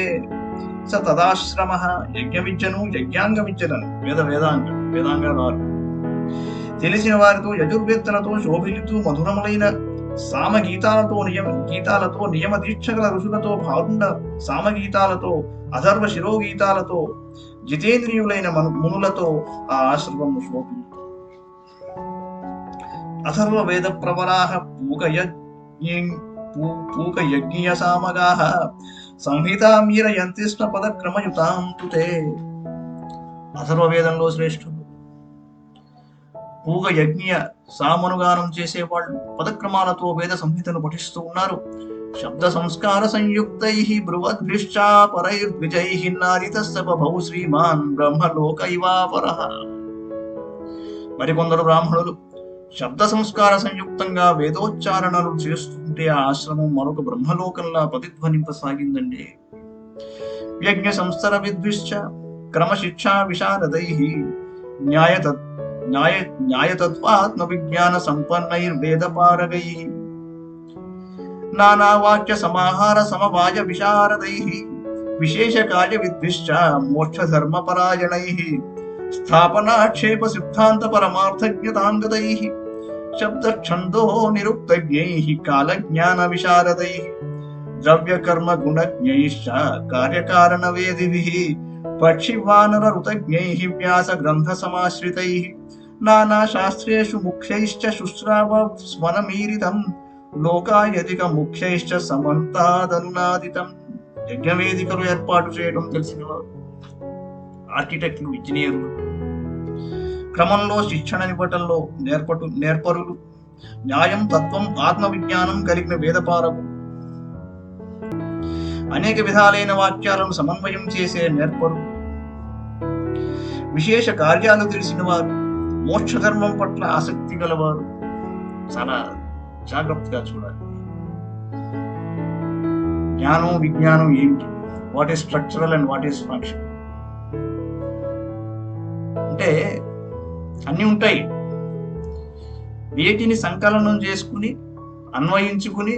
స తదాశ్రమః. యజ్ఞ విద్యను యజ్ఞాంగ విద్యలను వేదాంగాలు తెలిసిన వారితో యజుర్వేత్తలతో శోభిల్లుతూ మధురములైన గీతాలతో నియమ దీక్షగల ఋషులతో భారుండ సామగీతాలతో అథర్వ శిరోగీతాలతో జితేంద్రియులైన మునులతో ఆ ఆశ్రమం శోభిల్లు. అథర్వ వేద ప్రవరాః పూకయజ్ఞీయ సామగాః సంహితామీరయంతి స్మ పదక్రమయుతాం తుతే. అథర్వ వేదంలో శ్రేష్ఠుడు, పూగ యజ్ఞ సామనుగానం చేసేవాళ్ళు పదక్రమాలతో వేద సంహితను పఠిస్తూ ఉన్నారు. శబ్ద సంస్కార సంయుక్తైః బ్రువద్భిశ్చాపరైర్ద్విజైః నారితస్య బభౌ శ్రీమాన్ బ్రహ్మలోక ఇవాపరః. మరికొందరు బ్రాహ్మణులు శబ్ద సంస్కార సంయుక్తంగా వేదోచ్చారణలు చేస్తుంటే ఆ ఆశ్రమం మరొక బ్రహ్మలోకంలా ప్రతిధ్వనింపసాగిందండి. యజ్ఞ సంస్థర విద్విశ్చ క్రమశిక్షా విశారదైః న్యాయతత్వాత్మ విజ్ఞాన సంపన్నైర్వేదపారగైః నానావాక్య సమాహార సమవాయ విశారదైః విశేష కార్య విద్విశ్చ మోక్ష ధర్మ పరాయణైః స్థాపనాక్షేప సిద్ధాంత పరమార్థజ్ఞతాంగతైః శబ్ద ఛందో నిరుక్తజ్ఞైః కాలజ్ఞాన విశారదైః ద్రవ్య కర్మ గుణజ్ఞైశ్చ కార్యకారణ వేదిభిః పక్షి వానర ఋతజ్ఞైః వ్యాస గ్రంథ సమాశ్రితైః నానా శాస్త్రేషు ముఖ్యైశ్చ శుశ్రావ స్వనమీరితం లోకాయధిక ముఖ్యైశ్చ సమంతాదనునాదితం. యజ్ఞవేదికలు ఏర్పాటు చేయడం తెలిసిన వారు, ఆర్కిటెక్టులు, ఇంజనీర్లు, క్రమంలో శిక్షణనివ్వటంలో నేర్పరులు, న్యాయం తత్వం ఆత్మ విజ్ఞానం కలిగిన వేదపారకు, అనేక విధాలైన వాక్యాలను సమన్వయం చేసే నేర్పరులు, విశేష కార్యాలు తెలిసిన వారు, మోక్ష ధర్మం పట్ల ఆసక్తి గలవారు. చాలా జాగ్రత్తగా చూడాలి. జ్ఞానం విజ్ఞానం ఏమిటి, what is structural and what is function అంటే అన్ని ఉంటాయి. వీటిని సంకలనం చేసుకుని అన్వయించుకుని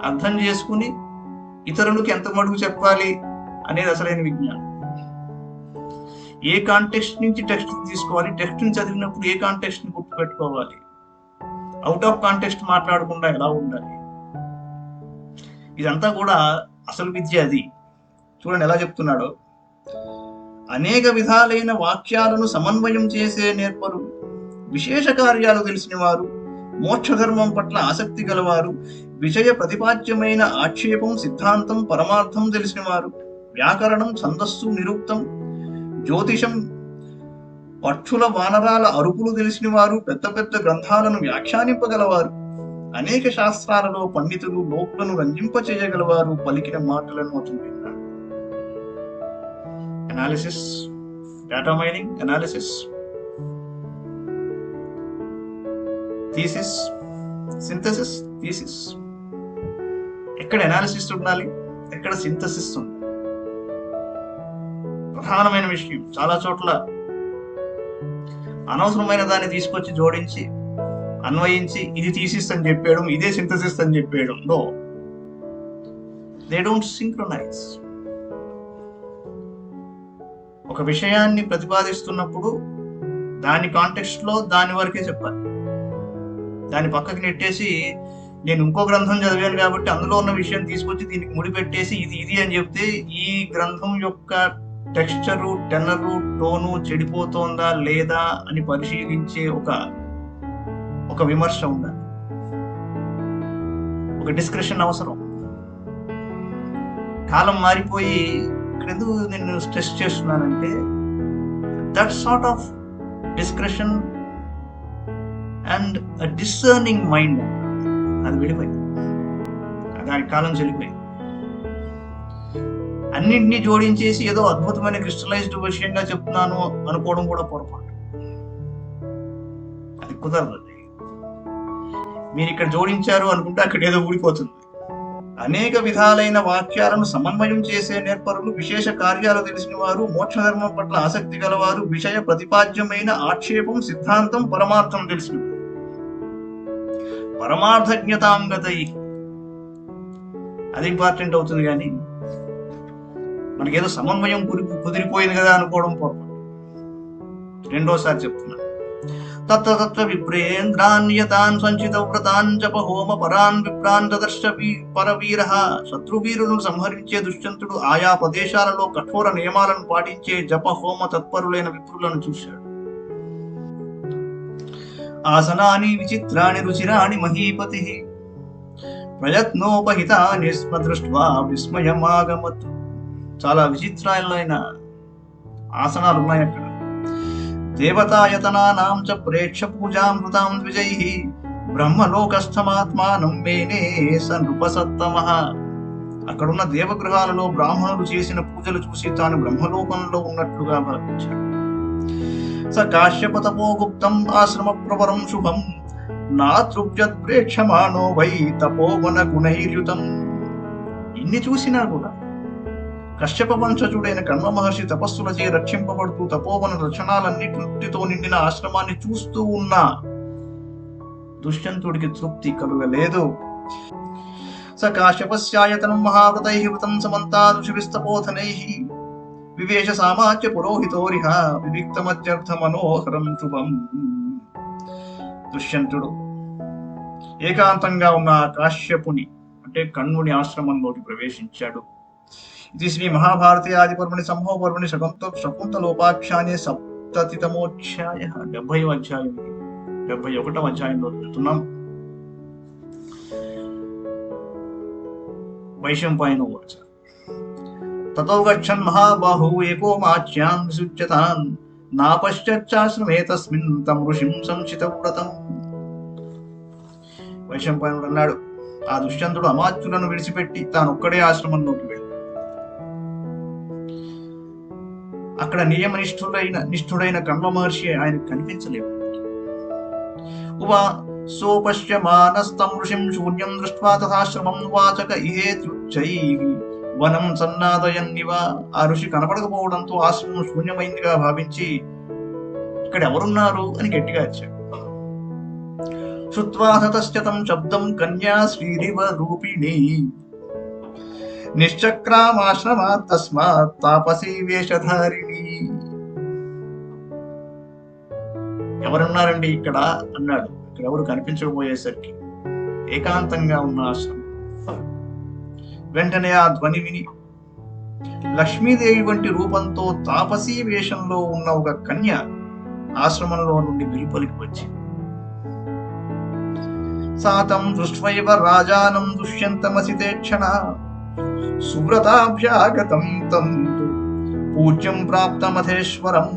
అర్థం చేసుకుని ఇతరులకు ఎంత మడుగు చెప్పాలి అనేది అసలైన విజ్ఞానం. ఏ కాంటెక్స్ట్ నుంచి టెక్స్ట్ తీసుకోవాలి, టెక్స్ట్ ని చదివినప్పుడు ఏ కాంటెక్స్ట్ ని గుర్తుపెట్టుకోవాలి, అవుట్ ఆఫ్ కాంటెక్స్ట్ మాట్లాడకుండా ఎలా ఉండాలి, ఇదంతా కూడా అసలు విద్య. అది చూడండి ఎలా చెప్తున్నాడో. అనేక విధాలైన వాక్యాలను సమన్వయం చేసే నేర్పరులు, విశేష కార్యాలు తెలిసిన వారు, మోక్ష ధర్మం పట్ల ఆసక్తి గలవారు, విషయ ప్రతిపాద్యమైన ఆక్షేపం సిద్ధాంతం పరమార్థం తెలిసిన వారు, వ్యాకరణం ఛందస్సు నిరుక్తం జ్యోతిషం పక్షుల వానరాల అరుపులు తెలిసిన వారు, పెద్ద పెద్ద గ్రంథాలను వ్యాఖ్యానింపగలవారు, అనేక శాస్త్రాలలో పండితులు, లోకులను రంజింపచేయగలవారు, పలికిన మాటలను అతను విన్నాడు. Analysis, data mining, analysis, thesis, synthesis, thesis. ఎక్కడ అనాలిసిస్ ఉండాలి, ఎక్కడ సింథసిస్ ఉండాలి, ప్రధానమైన విషయం. చాలా చోట్ల అనవసరమైన దాన్ని తీసుకొచ్చి జోడించి అన్వయించి ఇది థీసిస్ అని చెప్పేయడం, ఇదే సింథసిస్ అని చెప్పేయడం. No, they don't synchronise. ఒక విషయాన్ని ప్రతిపాదిస్తున్నప్పుడు దాని కాంటెక్స్ట్ లో దాని వరకే చెప్పాలి. దాన్ని పక్కకి నెట్టేసి నేను ఇంకో గ్రంథం చదివాను కాబట్టి అందులో ఉన్న విషయం తీసుకొచ్చి దీనికి ముడిపెట్టేసి ఇది ఇది అని చెప్తే ఈ గ్రంథం యొక్క టెక్స్చరు, టెనరు, టోను చెడిపోతోందా లేదా అని పరిశీలించే ఒక విమర్శ ఉండాలి, ఒక డిస్కషన్ అవసరం. కాలం మారిపోయి ఇక్కడ ఎందుకు నేను స్ట్రెస్ చేస్తున్నానంటే that sort of discussion and discerning mind అది వెళ్ళిపోయింది, దాని కాలం చెల్లిపోయింది. అన్నింటినీ జోడించేసి ఏదో అద్భుతమైన క్రిస్టలైజ్డ్ విషయంగా చెప్తున్నాను అనుకోవడం కూడా పొరపాటు. అది కుదరదు. మీరు ఇక్కడ జోడించారు అనుకుంటే అక్కడ ఏదో ఊడిపోతుంది. అనేక విధాలైన వాక్యాలను సమన్వయం చేసే నేర్పరులు, విశేష కార్యాలు తెలిసిన వారు, మోక్షధర్మం పట్ల ఆసక్తి గలవారు, విషయ ప్రతిపాద్యమైన ఆక్షేపం, సిద్ధాంతం, పరమార్థం తెలిసిన పరమార్థజ్ఞతాంగతై అది ఇంపార్టెంట్ అవుతుంది. కానీ మనకేదో సమన్వయం కుదిరిపోయింది కదా అనుకోవడం పొరపాటు. రెండోసారి చెప్తున్నా, తత్ర విప్రేంద్రాన్యతాన్ సంచిత వ్రతాన్ జప హోమ పరాన్ విప్రాన్ దదర్శ పరవీర. శత్రువీరులను సంహరించే దుష్యంతుడు ఆయా ప్రదేశాలలో కఠోర నియమాలను పాటించే జప హోమ తత్పరులైన విప్రులను చూశాడు. ఆసనాని విచిత్రాణి రుచిరాణి మహీపతి ప్రయత్నోపహితాని స్మ దృష్ట్వా విస్మయమాగమత్. చాలా విచిత్రాలైన ఆసనాలు ఉన్నాయి అక్కడ. దేవతాయతనానాం చ ప్రేక్ష పూజామృతాం ద్విజైః బ్రహ్మలోకస్థమాత్మానం మేనే స నృపసత్తమః. అక్కడున్న దేవగృహాలలో బ్రాహ్మణులు చేసిన పూజలు చూసి తాను బ్రహ్మలోకంలో ఉన్నట్లుగా భావించాడు. స కాశ్యప తపోగుప్తం ఆశ్రమ ప్రవరం శుభం నాతృప్యత్ ప్రేక్షమాణో వై తపోవన గుణైర్యుతం. ఇన్ని చూసినా కూడా కశ్యప వంశజుడైన కర్మ మహర్షి తపస్సులచే రక్షింపబడుతూ తపోవన రచనాలన్నిటితో నిండిన ఆశ్రమాన్ని చూస్తూ ఉన్న దుష్యంతుడికి తృప్తి కలుగలేదు. స కాశ్యపస్యాయతనం మహావ్రతైః వృతం సమంతాదుషివిస్తపోధనైః వివేశ సామాచ్య పురోహితోరిహ వివిక్తమత్యర్థ మనోహరం శుభం. దుష్యంతుడు ఏకాంతంగా ఉన్న కాశ్యపుని అంటే కణ్వుని ఆశ్రమంలోకి ప్రవేశించాడు. ఇది శ్రీ మహాభారతే ఆదిపర్వణి సంభవ పర్వణి శకుంతలోపాఖ్యానే 70తమోధ్యాయ 70వ అధ్యాయం. 71వ అధ్యాయంలో చూస్తున్నాం. వైశంపాయనోవాచ తతో గచ్చన్ మహాబాహు ఏకో మాచ్యాం విసుచ్యతాన్ నాపశ్చాశ్రమే తస్మిన్ తం ఋషిం సంచితవ్రతం. వైశంపాయనుడు అన్నాడు, ఆ దుష్యంతుడు అమాత్యులను విడిచిపెట్టి తానొక్కడే ఆశ్రమంలోకి వెళ్ళి అక్కడ నిష్ఠుడైన కర్మ మహర్షి ఆయనకు కనిపించలేదు. సోపశ్యమానస్తం ఋషిం శూన్యం దృష్ట్వా తథాశ్రమం వాచక ఇహేత్యుచ్చైః వనం సన్నాదయన్నివ. ఆ ఋషి కనపడకపోవడంతో ఆశ్రమం శూన్యమైందిగా భావించి ఇక్కడ ఎవరున్నారు అని గట్టిగా వచ్చాడు. శ్రుత్వా తతశ్చ తం శబ్దం కన్యా శ్రీరివ రూపిణి నిశ్చక్రామాశ్రమాత్ తస్మాత్ తాపసీ వేషధారిణి. ఎవరున్నారండి ఇక్కడ అన్నాడు. ఇక్కడ ఎవరు కనిపించకపోయేసరికి ఏకాంతంగా ఉన్న ఆశ్రమం. వెంటనే ఆ ధ్వని విని లక్ష్మీదేవి వంటి రూపంతో తాపసీ వేషంలో ఉన్న ఒక కన్య ఆశ్రమంలో నుండి వెలుపలికి వచ్చింది. సాతం దృష్ట్వైవ రాజానం దుష్యంతమసితేక్షణ సువ్రతాభ్యాగతం తం పూజ్యం ప్రాప్తమధేశ్వరం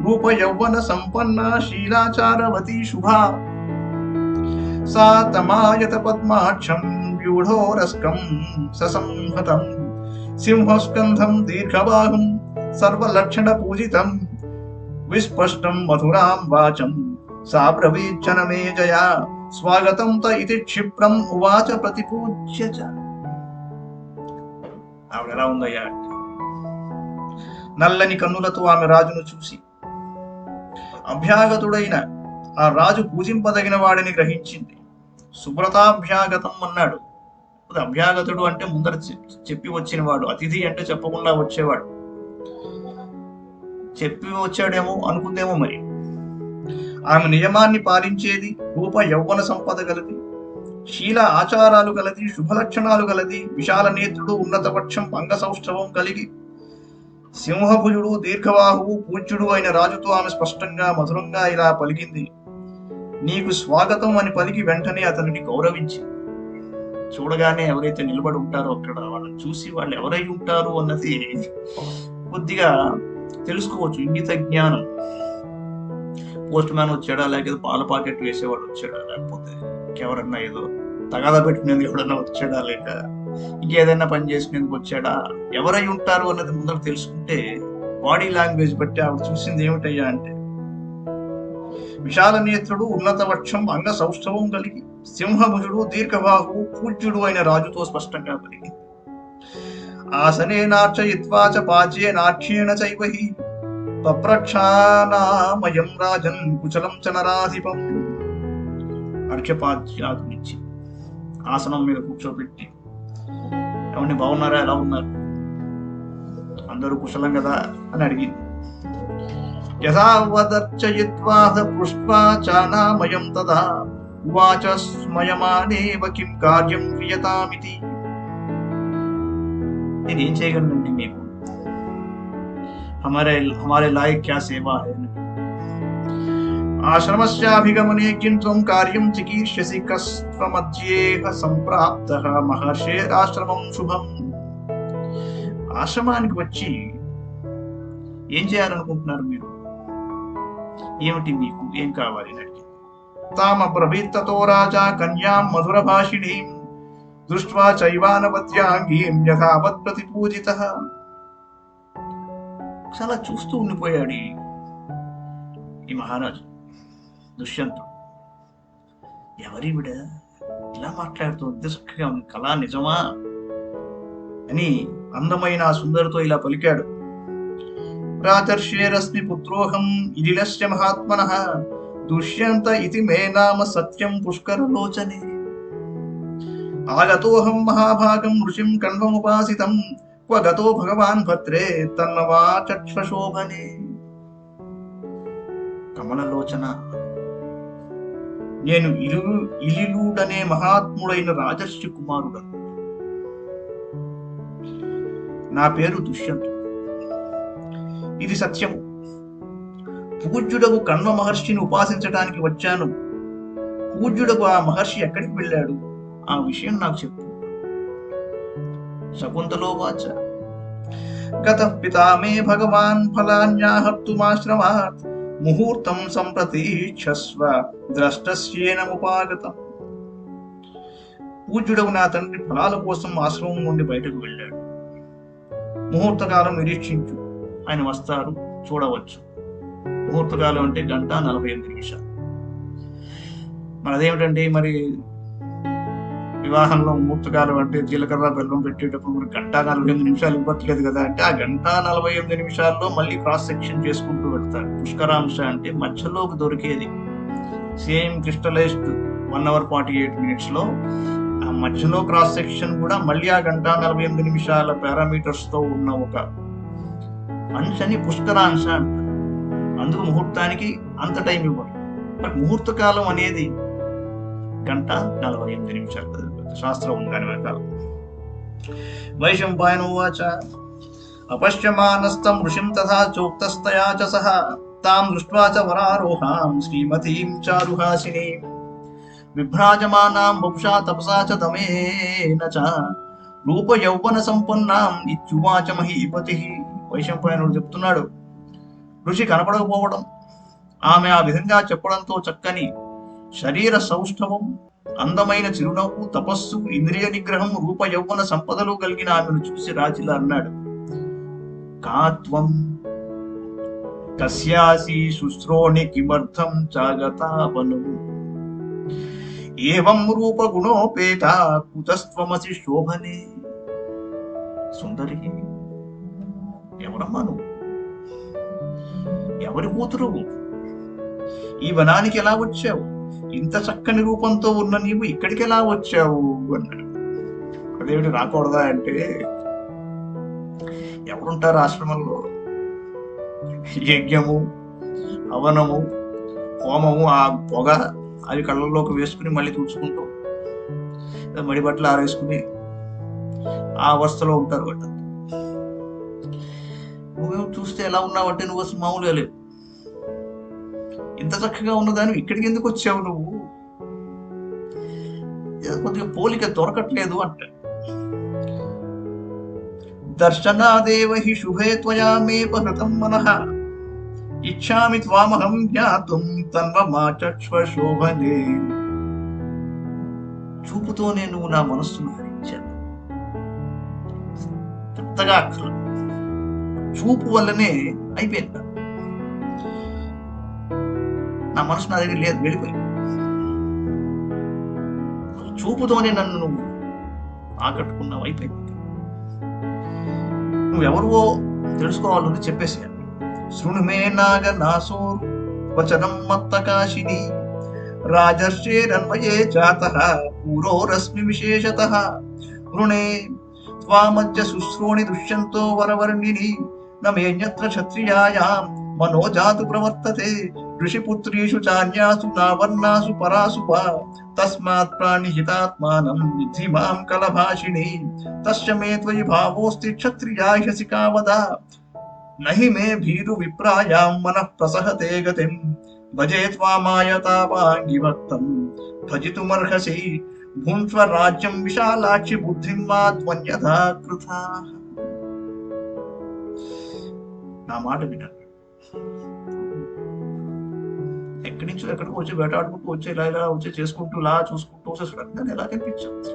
రూప యౌవన సంపన్న శీలాచారవతీ శుభా. సా తమాయత పద్మాక్షం వ్యూఢోరస్కం ససంహతం సింహస్కంధం దీర్ఘబాహుం సర్వలక్షణ పూజితం విస్పష్టం మధురాం వాచం సా బ్రవీచ్చనమే జయా స్వాగతం త ఇతి క్షిప్రం ఉవాచ ప్రతిపూజ్య చ. ఆవిడ ఎలా ఉందయ్యా అంటే నల్లని కన్నులతో ఆమె రాజును చూసి అభ్యాగతుడైన ఆ రాజు పూజింపదగిన వాడిని గ్రహించింది. సుబ్రతాభ్యాగతం అన్నాడు. అభ్యాగతుడు అంటే ముందర చెప్పి వచ్చిన వాడు, అతిథి అంటే చెప్పకుండా వచ్చేవాడు. చెప్పి వచ్చాడేమో అనుకుందేమో మరి. ఆమె నియమాన్ని పాలించేది, రూప యౌవన సంపద గలది, శీల ఆచారాలు గలది, శుభలక్షణాలు గలది, విశాల నేత్రుడు, ఉన్నత పక్షం, అంగ సౌష్ఠవం కలిగి సింహభుజుడు దీర్ఘబాహువు పూజ్యుడు అయిన రాజుతో ఆమె స్పష్టంగా మధురంగా ఇలా పలికింది. నీకు స్వాగతం అని పలికి వెంటనే అతనిని గౌరవించి, చూడగానే ఎవరైతే నిలబడి ఉంటారో అక్కడ వాళ్ళని చూసి వాళ్ళు ఎవరై ఉంటారు అన్నది కొద్దిగా తెలుసుకోవచ్చు. ఇంగిత జ్ఞానం. పోస్ట్ మ్యాన్ వచ్చాడా, లేకపోతే పాల పాకెట్ వేసేవాడు వచ్చాడా, లేకపోతే ఇంకెవరన్నా ఏదో తగాదా పెట్టినందుకు ఎవడన్నా వచ్చాడా, లేక ఇంకేదైనా పని చేసుకునేందుకు వచ్చాడా, ఎవరై ఉంటారు అన్నది ముందర తెలుసుకుంటే బాడీ లాంగ్వేజ్ బట్టి ఆవిడ చూసింది ఏమిటయ్యా అంటే, విశాల నేత్రుడు, ఉన్నత వక్షం, అంగ సౌష్ఠవం కలిగి, సింహభుజుడు, దీర్ఘబాహు, పూజ్యుడు అయిన రాజుతో స్పష్టంగా కలిగి, ఆసనేనార్చయిత్వా చ పాచ్యే నాట్యేన చైవహి పప్రక్షానామయం రాజన్ కుశలం చ నరాధిపం. అర్ఘ్యపాద్యాదునిచ్చి ఆసనం మీద కూర్చోబెట్టి, ఎవరిని బాగున్నారా, ఎలా ఉన్నారు, అందరూ కుశలం కదా అని అడిగింది. యథావదర్చయిత్వా పృష్ట్వా చానామయం తదా ఉవాచ స్మయమానేవ కిం కార్యం క్రియతామితి. నేనేం చేయగలనండి మీకు, हमारे लायक क्या सेवा है. आश्रमस्याभिगमने किं त्वं कार्यं चिकीर्ष्यसि कस्त्वमद्येह सम्प्राप्तः महर्षेराश्रमं శుభం. ఆశ్రమానికి వచ్చి ఏం చేయాలనుకుంటున్నారు మీరు, ఏమిటి మీకు, ఏం కావాలి అని అడిగి, తామబ్రవీత్తతో రాజా కన్యాం మధురభాషిణీం దృష్ట్వా చైవానవద్యాంగీం యథావత్ ప్రతిపూజితః. చాలా చూస్తూ ఉండిపోయాడు ఈ మహారాజు దుష్యంతుడు. ఎవరివిడ ఇలా మాట్లాడుతూ చక్కగా ఉంది, కళా నిజమా అని అందమైన ఆ సుందరితో ఇలా పలికాడు. రాజర్షేరస్మి పుత్రోహం ఇదిలస్య మహాత్మనః దుష్యంత ఇతి మే నామ సత్యం పుష్కరలోచనే. ఆగతోహం మహాభాగం ఋషిం కణ్వముపాసితం క్వ గతో భగవాన్ భద్రే తన్నవాచక్షోభనే. కమలలోచన, నేను ఇలిలుడనే మహాత్ముడైన రాజర్షి కుమారుడు. నా పేరు దుష్యంతుడు, ఇది సత్యము. పూజ్యుడకు కణ్వ మహర్షిని ఉపాసించడానికి వచ్చాను. పూజ్యుడకు ఆ మహర్షి ఎక్కడికి వెళ్ళాడు, ఆ విషయం నాకు చెప్పు. శకుంతలోవాచ గతః పితా మే భగవాన్ ఫలాన్యాహర్తుమాశ్రమాత్ ముహూర్తం సంప్రతీక్షస్వ ద్రష్టస్యేనముపాగతం. పూజ్యుడకు నా తండ్రి ఫలాల కోసం ఆశ్రమం నుండి బయటకు వెళ్ళాడు. ముహూర్తకాలం నిరీక్షించు, ఆయన వస్తారు, చూడవచ్చు. ముహూర్తకాలం అంటే 1:48. మరి అదేమిటంటే, మరి వివాహంలో ముహూర్తకాలం అంటే జీలకర్ర బెల్లం పెట్టేటప్పుడు మరి 1:48 ఇవ్వట్లేదు కదా అంటే, ఆ 1:48 మళ్ళీ క్రాస్ సెక్షన్ చేసుకుంటూ వెళ్తారు. పుష్కరాంశ అంటే మధ్యలోకి దొరికేది సేమ్ క్రిస్టలైజ్డ్ 1:48 లో ఆ మధ్యలో క్రాస్ సెక్షన్ కూడా మళ్ళీ ఆ 1:48 పారామీటర్స్ తో ఉన్న ఒక అంశని పుష్కరాంశ అంటారు. అందుకు ముహూర్తానికి అంత టైం ఇవ్వరు. బట్ ముహూర్త కాలం అనేది 1:48. శాస్త్రం ఉంది దాని వెనకాల. వైశంపాయనోవాచ అపశ్యమానస్తం ఋషిం తథా చోక్తస్తయా చ సహ తాం దృష్ట్వా చ వరారోహాం శ్రీమతీం చారుహాసినీం విభ్రాజమానాం వపుషా తపసా చ దమేన చ రూప యౌవన సంపన్నాం ఇత్యువాచ మహీపతి. వైశంపాయనుడు చెప్తున్నాడు, ఋషి కనపడకపోవడం, ఆమె ఆ విధంగా చెప్పడంతో చక్కని శరీర సౌష్ఠవం, అందమైన చిరునవ్వు, తపస్సు, ఇంద్రియ నిగ్రహం, రూప యౌవన సంపదలు కలిగిన ఆమెను చూసి రాజులా అన్నాడు, కాత్వం కస్యాసి శుశ్రోణి కిమర్థం చాగతావను ఏవం రూప గుణోపేత కుతస్త్వమసి శోభనే. సుందరి, ఎవరమ్మా నువ్వు, ఎవరి కూతురు, ఈ వనానికి ఎలా వచ్చావు, ఇంత చక్కని రూపంతో ఉన్న నీవు ఇక్కడికి ఎలా వచ్చావు అన్నాడు. అదేమిటి రాకూడదా అంటే, ఎవరుంటారు ఆశ్రమంలో, యజ్ఞము, హవనము, హోమము, ఆ పొగ అవి కళ్ళల్లోకి వేసుకుని మళ్ళీ తుడుచుకుంటూ మడి బట్టలు ఆరేసుకుని ఆ అవస్థలో ఉంటారు. నువ్వేమో చూస్తే ఎలా ఉన్నావంటే నువ్వు అసలు మామూలుగా లేవు. ఇంత చక్కగా ఉన్నదాన్ని ఇక్కడికి ఎందుకు వచ్చావు నువ్వు? కొద్దిగా పోలిక దొరకట్లేదు అంట. దర్శనాదేవ హి శుభే త్వయా మేపహృతం మనః ఇచ్చామి త్వామహం జ్ఞాతుం తన్వమాచక్ష్వ శోభనే. చూపుతోనే నువ్వు నా మనస్సును హరించావు. పెద్దగా అక్కల చూపు వల్లనే అయిపోయింది. నా మనసు నా దగ్గర లేదు, వెళ్ళిపోయింది. చూపుతోనే నన్ను నువ్వు ఆకట్టుకున్నావు, అయిపోయింది. నువ్వెవరువో తెలుసుకోవాలని చెప్పేసి శృణుమే నాగ నాసోరు వచనం మత్తకాశిని రాజర్షేరన్వయే జాతః పూరోరస్మి విశేషతః వృణే త్వామధ్య శుశ్రోణి దుష్యంతో వరవర్ణిని నమేన్యత్ర క్షత్రియాయాం మనోజాతు ప్రవర్తతే ఋషిపుత్రీషు చాన్యాసు నావర్ణాసు పరాసు తస్మాత్ ప్రాణిహితాత్మానం విద్ధి మాం కలభాషిణి తస్య మే త్వయి భావోస్తి క్షత్రియాహ్యసి కావద నహి మే భీరు విప్రాయాం మనః ప్రసహతే గతిం భజే త్వామాయతాపాంగి భక్తం భజితుమర్హసి భుంస్వ రాజ్యం విశాలాక్షి బుద్ధిం మా త్వన్యథా కృతా. నా మాట వినండి. ఎక్కడి నుంచో ఎక్కడికి వచ్చి వేటాడుకుంటూ వచ్చి ఇలా ఇలా వచ్చి చేసుకుంటూ ఇలా చూసుకుంటూ వచ్చేసాడు. ఎలా కనిపించింది?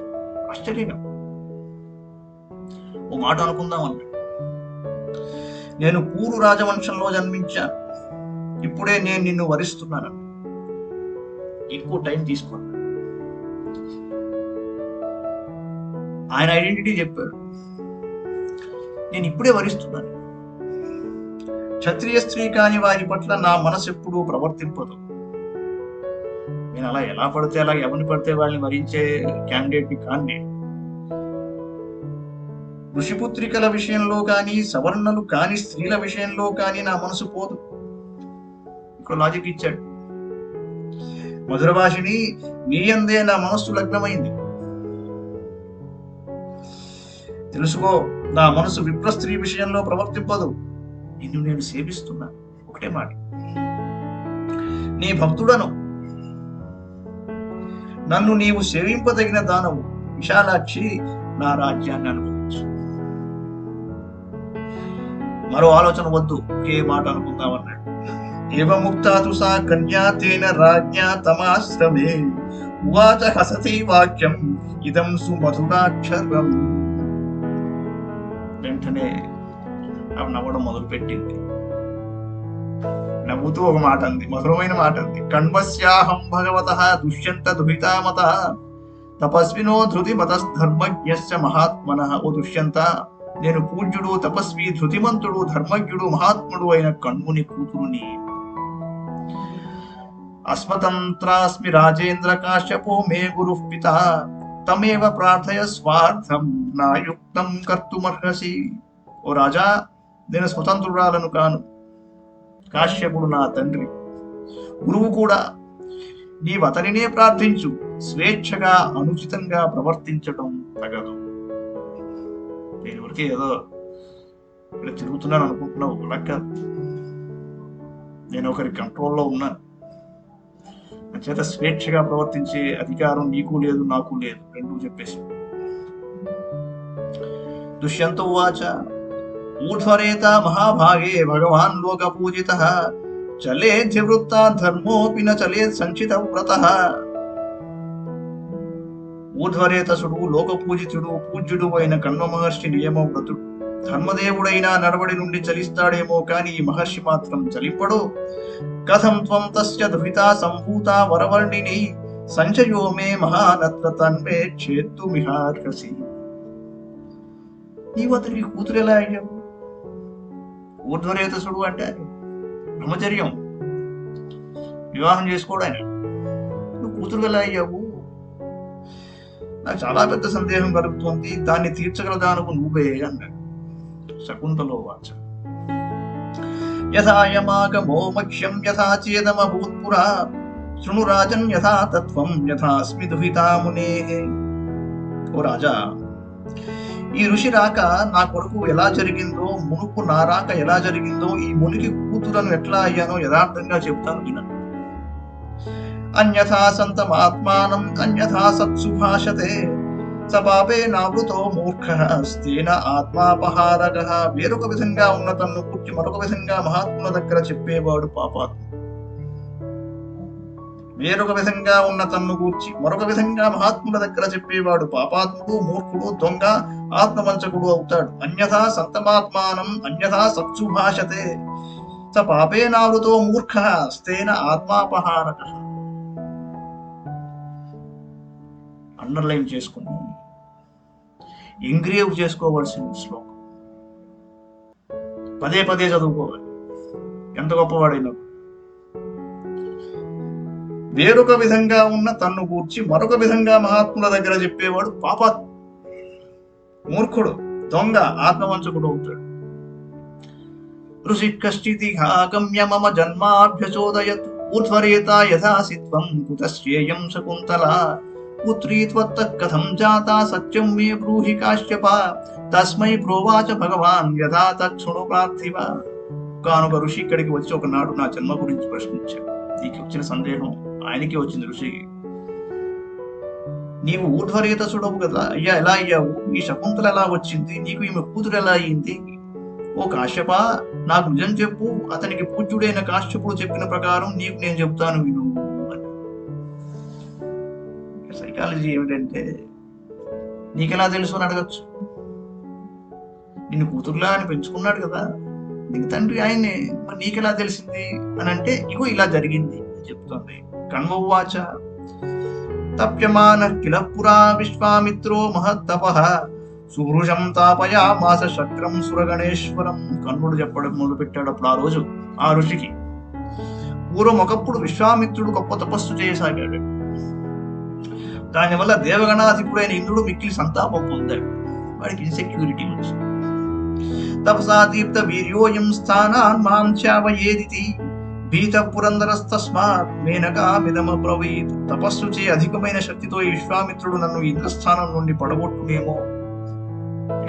ఆశ్చర్యంగా ఓ మాట అనుకుందాం అంటే, నేను పూరు రాజవంశంలో జన్మించాను, ఇప్పుడే నేను నిన్ను వరిస్తున్నాను. ఎక్కువ టైం తీసుకోను. ఆయన ఐడెంటిటీ చెప్పాడు, నేను ఇప్పుడే వరిస్తున్నాను. క్షత్రియ స్త్రీ కాని వారి పట్ల నా మనసు ఎప్పుడూ ప్రవర్తింపదు. నేను అలా ఎలా పడితే అలా ఎవరిని పడితే వాళ్ళని వరించే క్యాండిడేట్ ని కాండి. ఋషిపుత్రికల విషయంలో కానీ సవర్ణలు కాని స్త్రీల విషయంలో కానీ నా మనసు పోదు. ఇక్కడ లాజిక్ ఇచ్చాడు. మధురభాషిని, నీ అందే నా మనస్సు లగ్నమైంది. తెలుసుకో, నా మనసు విప్ర స్త్రీ విషయంలో ప్రవర్తింపదు. నిన్ను నేను సేవిస్తున్నా. ఒకటే మాట, నీ భక్తుడను, నన్ను నీవు సేవింపదగిన దానవు. విశాలాక్షి, నా రాజ్యాన్ని అనుభవించు. మరో ఆలోచన వద్దు, ఒకే మాట అనుకుందామన్నాడు. ఏవముక్తాతు సా కన్యా తేన రాజ్ఞా తమాశ్రమే ఉవాచ హసతి వాక్యం ఇదం సుమధురాక్షరం. వెంటనే ఆవిడ నవ్వడం మొదలు పెట్టింది. నవ్వుతూ ఒక మాట అంది, మధురమైన మాట అంది. కణ్వస్యాహం భగవతః దుష్యంత దుహితామత తపస్వినో ధృతి మతధర్మజ్ఞస్య మహాత్మనః. ఓ దుష్యంత, నేను పూజ్యుడు, తపస్వి, ధృతిమంతుడు, ధర్మజ్ఞుడు, మహాత్ముడు అయిన కణ్వుని కూతురుని. అస్మతంత్రాస్మి రాజేంద్ర కాశ్యపో మే గురుః పితా తమేవ ప్రార్థయ స్వార్థం నాయుక్తం కర్తుమర్హసి. ఓ రాజా, నేను స్వతంత్రురాలను కాను. కాశ్యపుడు నా తండ్రి, గురువు కూడా. నీవు అతనినే ప్రార్థించు. స్వేచ్ఛగా అనుచితంగా ప్రవర్తించడం తగదు. నేను వరకే ఏదో ఇక్కడ తిరుగుతున్నాను అనుకుంటున్నావు, లెక్క నేను ఒకరి కంట్రోల్లో ఉన్నాను. చేత స్వేచ్ఛగా ప్రవర్తించే అధికారం నీకు లేదు, నాకు లేదు. రెండు చెప్పేసి దుష్యంత ఉవాచ ఊర్ధ్వరేత మహాభాగే భగవాన్ లోక పూజితః చలేధ్యవృత్తా ధర్మోపి న చలేత్ సంచిత వ్రతః. ఊర్ధ్వరేతసుడు, లోక పూజితుడు, పూజ్యుడు అయిన కణ్వ మహర్షి నియమ వ్రతుడు. ధర్మదేవుడైనా నడవడి నుండి చలిస్తాడేమో కాని ఈ మహర్షి మాత్రం చలింపడు. కథం త్వం తస్య దుహితా సంభూతా వరవర్ణిని సంచయో మే మహానత్ర తన్మే ఛేత్తుమిహార్హసి. నీవు అతనికి కూతురు ఎలా అయ్యావు? ఊర్ధ్వరేతసుడు అంటే బ్రహ్మచర్యం, వివాహం చేసుకోవడం. ఆయన నువ్వు కూతురు ఎలా అయ్యావు? నాకు చాలా పెద్ద సందేహం కలుగుతుంది, దాన్ని తీర్చగలదానుకు నువ్వే అన్నాడు. శకుంతలో వాచ యథాయమాగమో మక్ష్యం యథా చేదమభూత్పురా శృణు రాజన్ యథా తత్వం యథాస్మి దుహితా మునే. ఓ రాజా, ఈ ఋషి రాక నా కొడుకు ఎలా జరిగిందో, మునుపు నా రాక ఎలా జరిగిందో, ఈ మునికి కూతురను ఎట్లా అయ్యానో యథార్థంగా చెప్తాను వినండి. అన్యథా సంతమాత్మానం అన్యథా సత్సు భాషతే స పాపేనావృతో మూర్ఖః స్తేన ఆత్మాపహారకః. వేరొక విధంగా ఉన్న తన్ను కూర్చి మరొక విధంగా మహాత్ముల దగ్గర చెప్పేవాడు పాపాత్ముడు. వేరొక విధంగా ఉన్న తన్ను గూర్చి మరొక విధంగా మహాత్ముల దగ్గర చెప్పేవాడు పాపాత్ముడు, మూర్ఖుడు, దొంగ, ఆత్మవంచకుడు అవుతాడు. అన్యథా సంతమాత్మానం అన్యథా సత్సు భాషతే స పాపేనావృతో మూర్ఖః స్తేన ఆత్మాపహారకః. అండర్లైన్ చేసుకుని ఎంగ్రేవ్ చేసుకోవాల్సిన శ్లోకం, పదే పదే చదువుకోవాలి. ఎంత గొప్పవాడైనా వేరొక విధంగా ఉన్న తన్ను గూర్చి మరొక విధంగా మహాత్ముల దగ్గర చెప్పేవాడు పాపాత్మ, మూర్ఖుడు, దొంగ, ఆత్మవంచకుడు అవుతాడు. ఋషి కశ్చిదిహాగమ్య మమ జన్మాభ్యచోదయత్ ఊర్ధ్వరేత యథాసిత్వం కుతశ్చేయం శకుంతల పుత్రీ త్వత్తః కథం జాతా సత్యం మే బ్రూహి కాశ్యప తస్మై ప్రోవాచ భగవాన్ యథా తచ్చుణు పార్థివ. కానుక ఋషి ఇక్కడికి వచ్చి ఒకనాడు నా జన్మ గురించి ప్రశ్నించాడు. నీకు వచ్చిన సందేహం ఆయనకి వచ్చింది ఋషికి. నీవు ఊర్ధ్వరేత చూడవు కదా, అయ్యా ఎలా అయ్యావు, ఈ శకుంతల ఎలా వచ్చింది, నీకు ఈమె కూతురు ఎలా అయింది, ఓ కాశ్యప నాకు నిజం చెప్పు, అతనికి పూజ్యుడైన కాశ్యపుడు చెప్పిన ప్రకారం నీకు నేను చెప్తాను విను. సైకాలజీ ఏమిటంటే, నీకెలా తెలుసు అని అడగచ్చు. నిన్ను కూతురులా అని పెంచుకున్నాడు కదా, నీకు తండ్రి ఆయనే, మరి నీకెలా తెలిసింది అని అంటే, ఇగో ఇలా జరిగింది అని చెప్తుంది. కణ్వవాచ తప్యమాన కిల పురా విశ్వామిత్రో మహత్తపః సువృషం తాపయామాస శక్రం సురగణేశ్వరం. కన్నుడు చెప్పడం మొదలుపెట్టాడు అప్పుడు ఆ రోజు ఆ ఋషికి. పూర్వం ఒకప్పుడు విశ్వామిత్రుడు గొప్ప తపస్సు చేయసాగాడు. దానివల్ల దేవగణాధిపుడైన ఇంద్రుడు మిక్కిలి సంతాపం పొందాడు. వాడికి ఇన్సెక్యూరిటీ వచ్చింది. తపసా దీప్త వీర్యోయం స్థానాన్ మాం చావయేదితి భీత పురందరస్తస్మాత్ మేనకామిదమబ్రవీత్. తపస్సు చే అధికమైన శక్తితో ఈ విశ్వామిత్రుడు నన్ను ఇంద్రస్థానం నుండి పడగొట్టునేమో.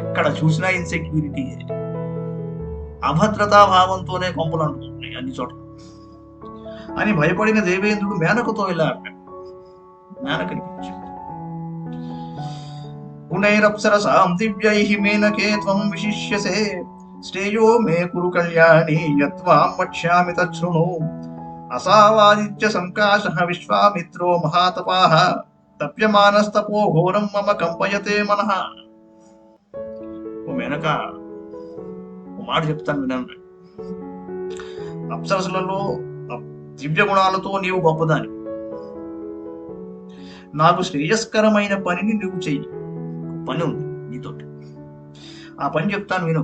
ఎక్కడ చూసినా ఇన్సెక్యూరిటీ, అభద్రతా భావంతోనే కొంపలు అంటున్నాయి అన్ని చోట్ల అని భయపడిన దేవేంద్రుడు మేనకతో ఇలా అన్నాడు. మేనకనిపించింది. గుణైరప్సరసాం దివ్యైః మేనకే త్వం విశిష్యసే శ్రేయో మే కురు కళ్యాణి యత్వాం వక్ష్యామి తచ్ఛృణు. అసావాదిత్య సంకాశః విశ్వామిత్రో మహాతపాః తప్యమానస్తపో ఘోరం మమ కంపయతే మనః. ఓ మేనక, ఓ మాట చెప్తాను వినండి. అప్సరసులలో దివ్య గుణాలతో నీవు గొప్పదాని. నాకు శ్రేయస్కరమైన పనిని నువ్వు చెయ్యి. పని ఉంది నీతోటి, ఆ పని చెప్తాను విను.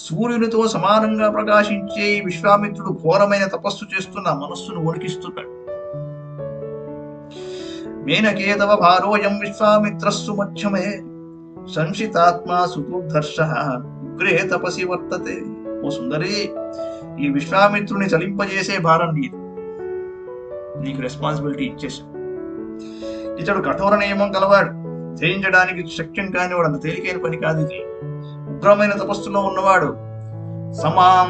సూర్యునితో సమానంగా ప్రకాశించే విశ్వామిత్రుడు ఘోరమైన తపస్సు చేస్తున్న మనస్సును వణికిస్తున్నాడు. మేనకేతవ భారోయం విశ్వామిత్రస్సు మధ్యమే సంశితాత్మా సుదూర్ధర్షః ఉగ్రే తపసి వర్తతే. ఓ సుందరి, ఈ విశ్వామిత్రుని చలింపజేసే భారం నీది. నీకు రెస్పాన్సిబిలిటీ ఇచ్చేసాడు. ఇతడు కఠోర నియమం కలవాడు, జయించడానికి శక్యం కానివాడు, అంత తేలికైన పని కాదు ఇది. ఉగ్రమైన తపస్సులో ఉన్నవాడు. సమాం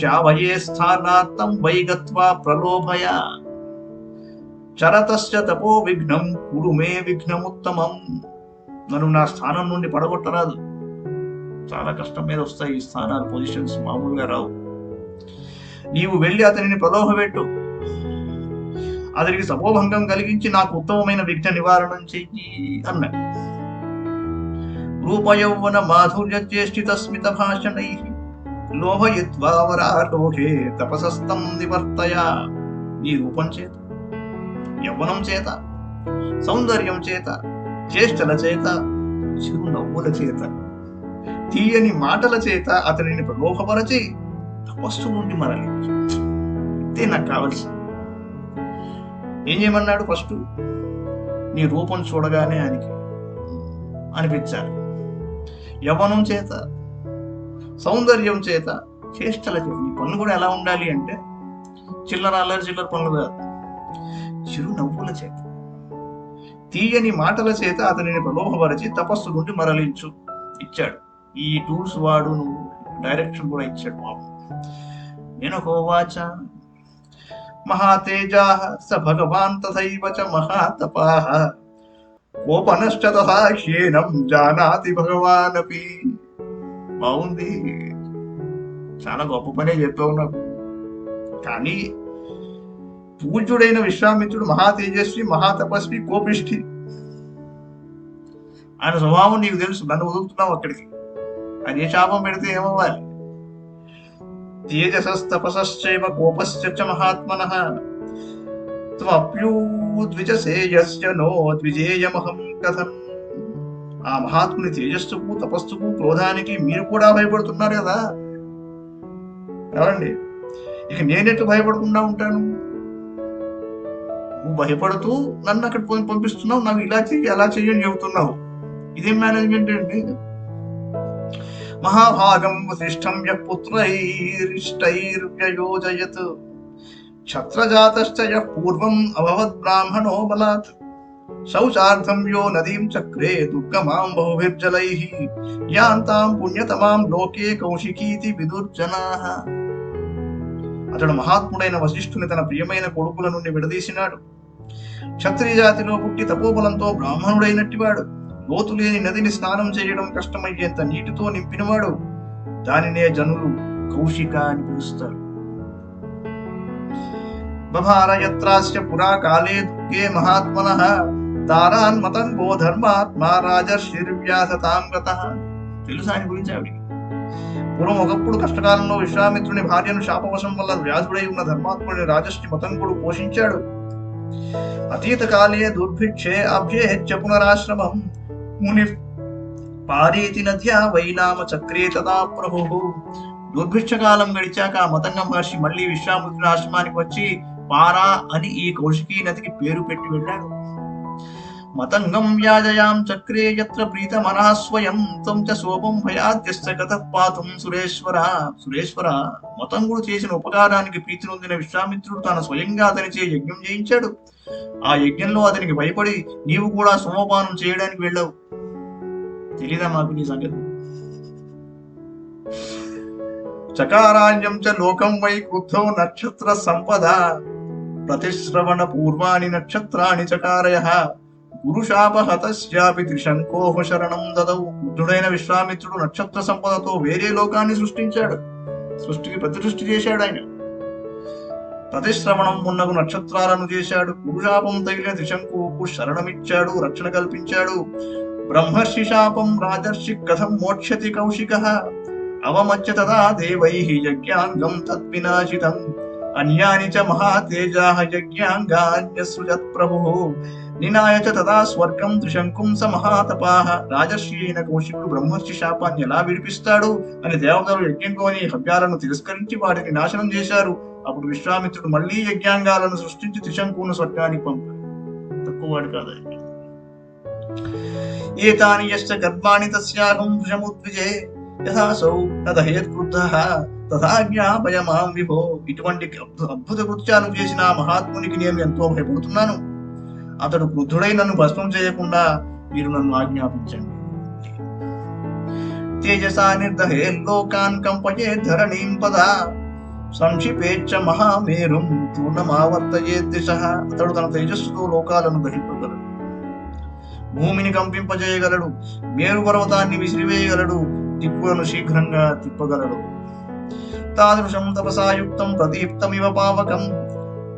చావయే స్థానార్థం వైగత్వా ప్రలోభయ చరతశ్చ తపో విఘ్నం కురు మే విఘ్నముత్తమం. నన్ను నా స్థానం నుండి పడగొట్టరాదు. చాలా కష్టం మీద వస్తాయి ఈ స్థానాలు, పొజిషన్స్ మామూలుగా రావు. నీవు వెళ్ళి అతనిని ప్రలోభపెట్టు, అతనికి తపోభంగం కలిగించి నాకు ఉత్తమమైన విఘ్న నివారణం చెయ్యి అన్నాడు. రూపయౌవన మాధుర్య చేష్టిత స్మిత భాషణైః లోభయిత్వా వరాలోకే తపసస్తం నివర్తయ. నీ రూపం చేత, యవ్వనం చేత, సౌందర్యం చేత, చేష్టల చేత, చిరునవ్వుల చేత, తీయని మాటల చేత అతనిని ప్రలోభపరచి తపస్సు నుండి మరలించు. ఇదే నాకు కావలసింది. ఏం చేయమన్నాడు? ఫస్ట్ నీ రూపం చూడగానే ఆయనకి అనిపించాలి. యవ్వనం చేత, సౌందర్యం చేత, చేష్టల చేత. నీ పనులు కూడా ఎలా ఉండాలి అంటే చిల్లర అల్లరి చిల్లర పనులు కాదు, చిరు నవ్వుల చేత, తీయని మాటల చేత అతనిని ప్రలోభపరిచి తపస్సు నుండి మరలించు ఇచ్చాడు. ఈ టూల్స్ వాడు, నువ్వు డైరెక్షన్ కూడా ఇచ్చాడు మాము. మేనకోవాచ మహాతేజాః స భగవాన్ తథైవ చ మహాతపాః కోపనశ్చ తథా హ్యేనం జానాతి భగవాన్ అపి. బాగుంది, చాలా గొప్ప పనే చెప్పావు నాకు. కానీ పూజ్యుడైన విశ్వామిత్రుడు మహాతేజస్వి, మహాతపస్వి, కోపిష్ఠి. ఆయన స్వభావం నీకు తెలుసు. నన్ను వదులుతున్నావు అక్కడికి. ఆయన ఏ శాపం పెడితే ఏమవ్వాలి? తేజసస్తపసశ్చైవ కోపశ్చ చ మహాత్మనః త్వప్యూద్విజసేయస్య నో ద్విజేయమహం కథం. ఆ మహాత్ముని తేజస్సుకు, తపస్సుకు, క్రోధానికి మీరు కూడా భయపడుతున్నారు కదా. ఏమండి, ఇక నేనెట్టు భయపడకుండా ఉంటాను? నువ్వు భయపడుతూ నన్ను అక్కడ పంపిస్తున్నావు, నాకు ఇలా చెయ్యి అలా చెయ్యని చెబుతున్నావు. ఇదేం మేనేజ్మెంట్ అండి? మహాభాగం వశిష్ఠం యః పుత్రైరిష్టైర్వ్యయోజయత్ క్షత్రజాతశ్చ యః పూర్వం అభవద్ బ్రాహ్మణో బలాత్ శౌచార్థం యో నదీం చక్రే దుర్గమాం బహుభిర్జలైః యాంతాం పుణ్యతమాం లోకే కౌశికీతి విదుర్జనాః. అతడు మహాత్ముడైన వశిష్ఠుని తన ప్రియమైన కొడుకుల నుండి విడదీసినాడు. క్షత్రియ జాతిలో పుట్టి తపోబలంతో బ్రాహ్మణుడైనట్టివాడు. లోతు లేని నదిని స్నానం చేయడం కష్టమయ్యేంత నీటితో నింపినవాడు. దానినే జనులు కౌశిక అని పిలుస్తారు. బభార యత్రాస్య పురా కాలే దుర్గే మహాత్మనః తారాన్ మతంగో ధర్మాత్మా రాజర్షిర్వ్యాసతాం గతః. తెలుసా ఆయన గురించి ఆవిడికి? పూర్వం ఒకప్పుడు కష్టకాలంలో విశ్వామిత్రుని భార్యను శాపవశం వల్ల వ్యాధుడై ఉన్న ధర్మాత్ముడిని రాజర్షి మతంగుడు పోషించాడు. అతీత కాలే దుర్భిక్షే అభ్యేహ్య పునరాశ్రమం ముని పారీతి నద్యా వైనామ చక్రే తదా ప్రభుః. దుర్భిక్షకాలం గడిచాక ఆ మతంగ మహర్షి మళ్లీ విశ్వామిత్రుని ఆశ్రమానికి వచ్చి పారా అని ఈ కౌశికీ నదికి పేరు పెట్టి వెళ్ళాడు. మతంగం యాజయాం చక్రే యత్ర ప్రీత మనః స్వయం త్వం చ శోభం భయాద్యశ్చ గతః పాతుం సురేశ్వర. సురేశ్వర, మతంగుడు చేసిన ఉపకారానికి ప్రీతి నొందిన విశ్వామిత్రుడు తాను స్వయంగా అతనిచే యజ్ఞం చేయించాడు. ఆ యజ్ఞంలో అతనికి భయపడి నీవు కూడా సోమపానం చేయడానికి వెళ్ళావు. తెలీదా మాకు నీ సంగతి? చకారాణ్యం చ లోకం వై క్రుద్ధో నక్షత్ర సంపద ప్రతిశ్రవణ పూర్వాణి నక్షత్రాణి చకారయః గురుశాపహతస్యాపి త్రిశంకోః శరణం దదౌ. బుద్ధుడైన విశ్వామిత్రుడు నక్షత్ర సంపదతో వేరే లోకాన్ని సృష్టించాడు. సృష్టికి ప్రతిసృష్టి చేశాడు ఆయన. ప్రతిశ్రవణం ఉన్నగు నక్షత్రాలను చేశాడు. గురుశాపం తగిలిన త్రిశంకువుకు శరణమిచ్చాడు, రక్షణ కల్పించాడు. బ్రహ్మర్షి శాపం రాజర్షి కథం మోక్షతి కౌశికః అవమచ్చ తదా దేవైః యజ్ఞాంగం తద్వినాశితం అన్యాని చ మహాతేజాః యజ్ఞాంగాన్యసృజత్ ప్రభుః నినాయ చ తదా స్వర్గం త్రిశంకుం స మహాతపాః. రాజర్షి అయిన కౌశికుడు బ్రహ్మర్షి శాపాన్ని ఎలా విడిపిస్తాడు అని దేవతలు యజ్ఞంలోని హవ్యాలను తిరస్కరించి వాటిని నాశనం చేశారు. అప్పుడు విశ్వామిత్రుడు మళ్లీ యజ్ఞాంగాలను సృష్టించి త్రిశంకును స్వర్గానికి పంపాడు. తక్కువవాడు కాదు. ఏతాని యశ్చ గర్భాణి తస్యాహం భుజముద్విజే యథాసౌ తదహేత్ క్రుద్ధః తథా జ్ఞాపయ మాం విభో. ఇటువంటి అద్భుత కృత్యాలు చేసిన మహాత్మునికి నేను ఎంతో భయపడుతున్నాను. అతడు క్రుద్ధుడై నన్ను భస్మం చేయకుండా మీరు నన్ను ఆజ్ఞాపించండి. తేజసా నిర్దహే లోకాన్ కంపయే ధరణీం పదా సంక్షిపేచ్చ మహామేరుం తూర్ణమావర్తయే దిశః. అతడు తన తేజస్సుతో లోకాలను దహింపగలడు, భూమిని కంపింపజేయగలడు, మేరు పర్వతాన్ని విసిరివేయగలడు, దిక్కులను శీఘ్రంగా తిప్పగలడు. తాదృశం తపసాయుక్తం ప్రదీప్తమివ పావకం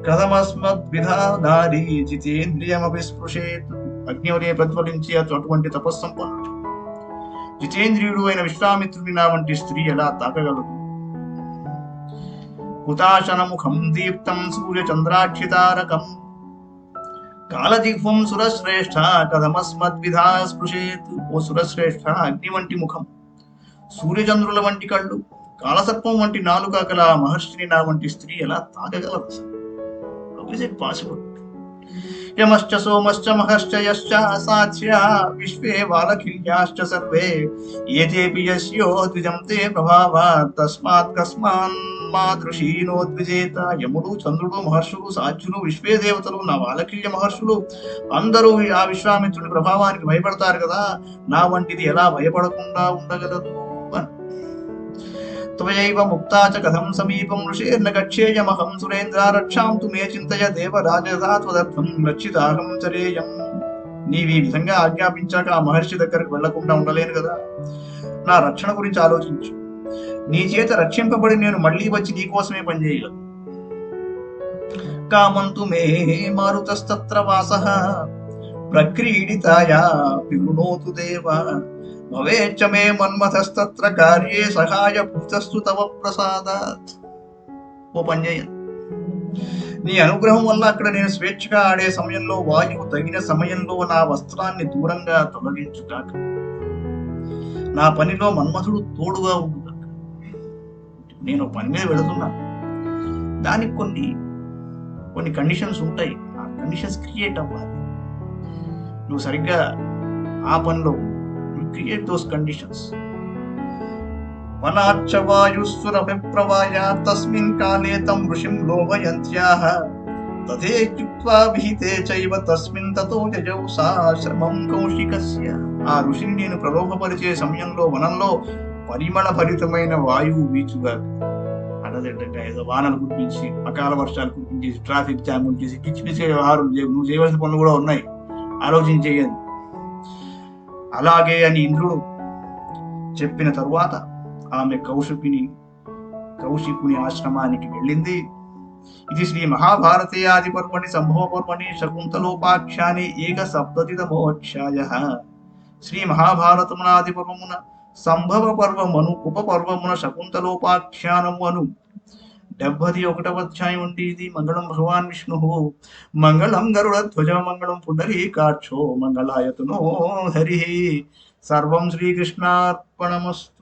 కథమస్మద్విధానారీ జితేంద్రియమపి స్పృశేత్. అగ్నివలే ప్రజ్వలించి అటువంటి తపస్సంపన్నుడు జితేంద్రియుడు అయిన విశ్వామిత్రుడి నా వంటి స్త్రీ ఎలా తాకగలదు? హుతాశనముఖం దీప్తం సూర్యచంద్రాక్షితారకం కాలజిహ్వం సురశ్రేష్ఠ కథమస్మద్విధా స్పృశేత్. ఓ సురశ్రేష్ఠ, అగ్ని వంటి ముఖం, సూర్యచంద్రుల వంటి కళ్ళు, కాలసర్పం వంటి నాలుక గల మహర్షిని నా వంటి స్త్రీ ఎలా తాగగలదు? How is it possible? యమశ్చ సోమశ్చ మహశ్చ యశ్చ సాధ్య విశ్వే వాలఖిల్యాశ్చ సర్వే ఏతేపి యస్యో ద్విజం తే ప్రభావాత్ తస్మాత్ కస్మాన్ తన్మాతృషీనోద్విజేత. యముడు, చంద్రుడు, మహర్షులు, సాధ్యులు, విశ్వే దేవతలు, నా వాలకీయ మహర్షులు అందరూ ఆ విశ్వామిత్రుని ప్రభావానికి భయపడతారు కదా, నా వంటిది ఎలా భయపడకుండా ఉండగలదు అని. త్వయైవ ముక్తా చ కథం సమీపం ఋషేర్న గచ్చేయమహం సురేంద్ర రక్షాం తు మే చింతయ దేవరాజసా త్వదర్థం రక్షితాహం చరేయం. నీవి ఈ విధంగా ఆజ్ఞాపించాక ఆ మహర్షి దగ్గరకు వెళ్లకుండా ఉండలేను కదా, నా రక్షణ గురించి ఆలోచించు. నీ చేత రక్షింపబడి నేను మళ్ళీ వచ్చి నీకోసమే పనిచేయగలను. కామంతు మే మారుతస్తత్ర వాసః ప్రక్రీడితాయా వివృణోతు దేవ. భవేచ్చ మే మన్మథస్తత్ర కార్యే సహాయ భూతస్తు తవ ప్రసాదాత్. ఓ పని చేయ, నీ అనుగ్రహం వల్ల అక్కడ నేను స్వేచ్ఛగా ఆడే సమయంలో వాయువు తగిన సమయంలో నా వస్త్రాన్ని దూరంగా తొలగించుగాక. నా పనిలో మన్మథుడు తోడుగా ఉండుగాక. నేను పని మీద వెళుతున్నా, దానికి కొన్ని కండిషన్స్ ఉంటాయి, ఆ కండిషన్స్ క్రియేట్ అవ్వాలి. నువ్వు సరిగ్గా ఆ పనిలో క్రియేట్ దోస్ కండిషన్స్. వనాచ్చ వాయుస్సురభిప్రవాయా తస్మిన్ కాలే తం ఋషిం లోభయంత్యాః తథేత్యుక్త్వా విహితే చైవ తస్మిన్ తతో యజౌ సాశ్రమం కౌశికస్య. ఆ ఋషిని నేను ప్రలోభపరిచే సమయంలో వనంలో పరిమళ భరితమైన వాయువు వీచుగా, అడదడ్డగా ఏదో వానలు కురిపించి, అకాల వర్షాలు కురిపించేసి, ట్రాఫిక్ జాములు చేసి, పిచ్చి పిచ్చి వ్యవహారం నువ్వు చేయవలసిన పనులు కూడా ఉన్నాయి, ఆలోచించేయని. అలాగే అని ఇంద్రుడు చెప్పిన తరువాత ఆమె కౌశికుని ఆశ్రమానికి వెళ్ళింది. ఇది శ్రీ మహాభారతే ఆది పర్వణి సంభవ పర్వణి శకుంతలోపాఖ్యాని ఏక సప్తతితమోధ్యాయః. శ్రీ మహాభారతమునాది పర్వమున సంభవ పర్వమును ఉపపర్వమున శకుంతలోపాఖ్యానము అను 71వ అధ్యాయం ఉండి ఇది. మంగళం భగవాన్ విష్ణు, మంగళం గరుడధ్వజ, మంగళం పుండరీకాక్షో, మంగళాయతనో హరి. సర్వం శ్రీకృష్ణార్పణమస్తు.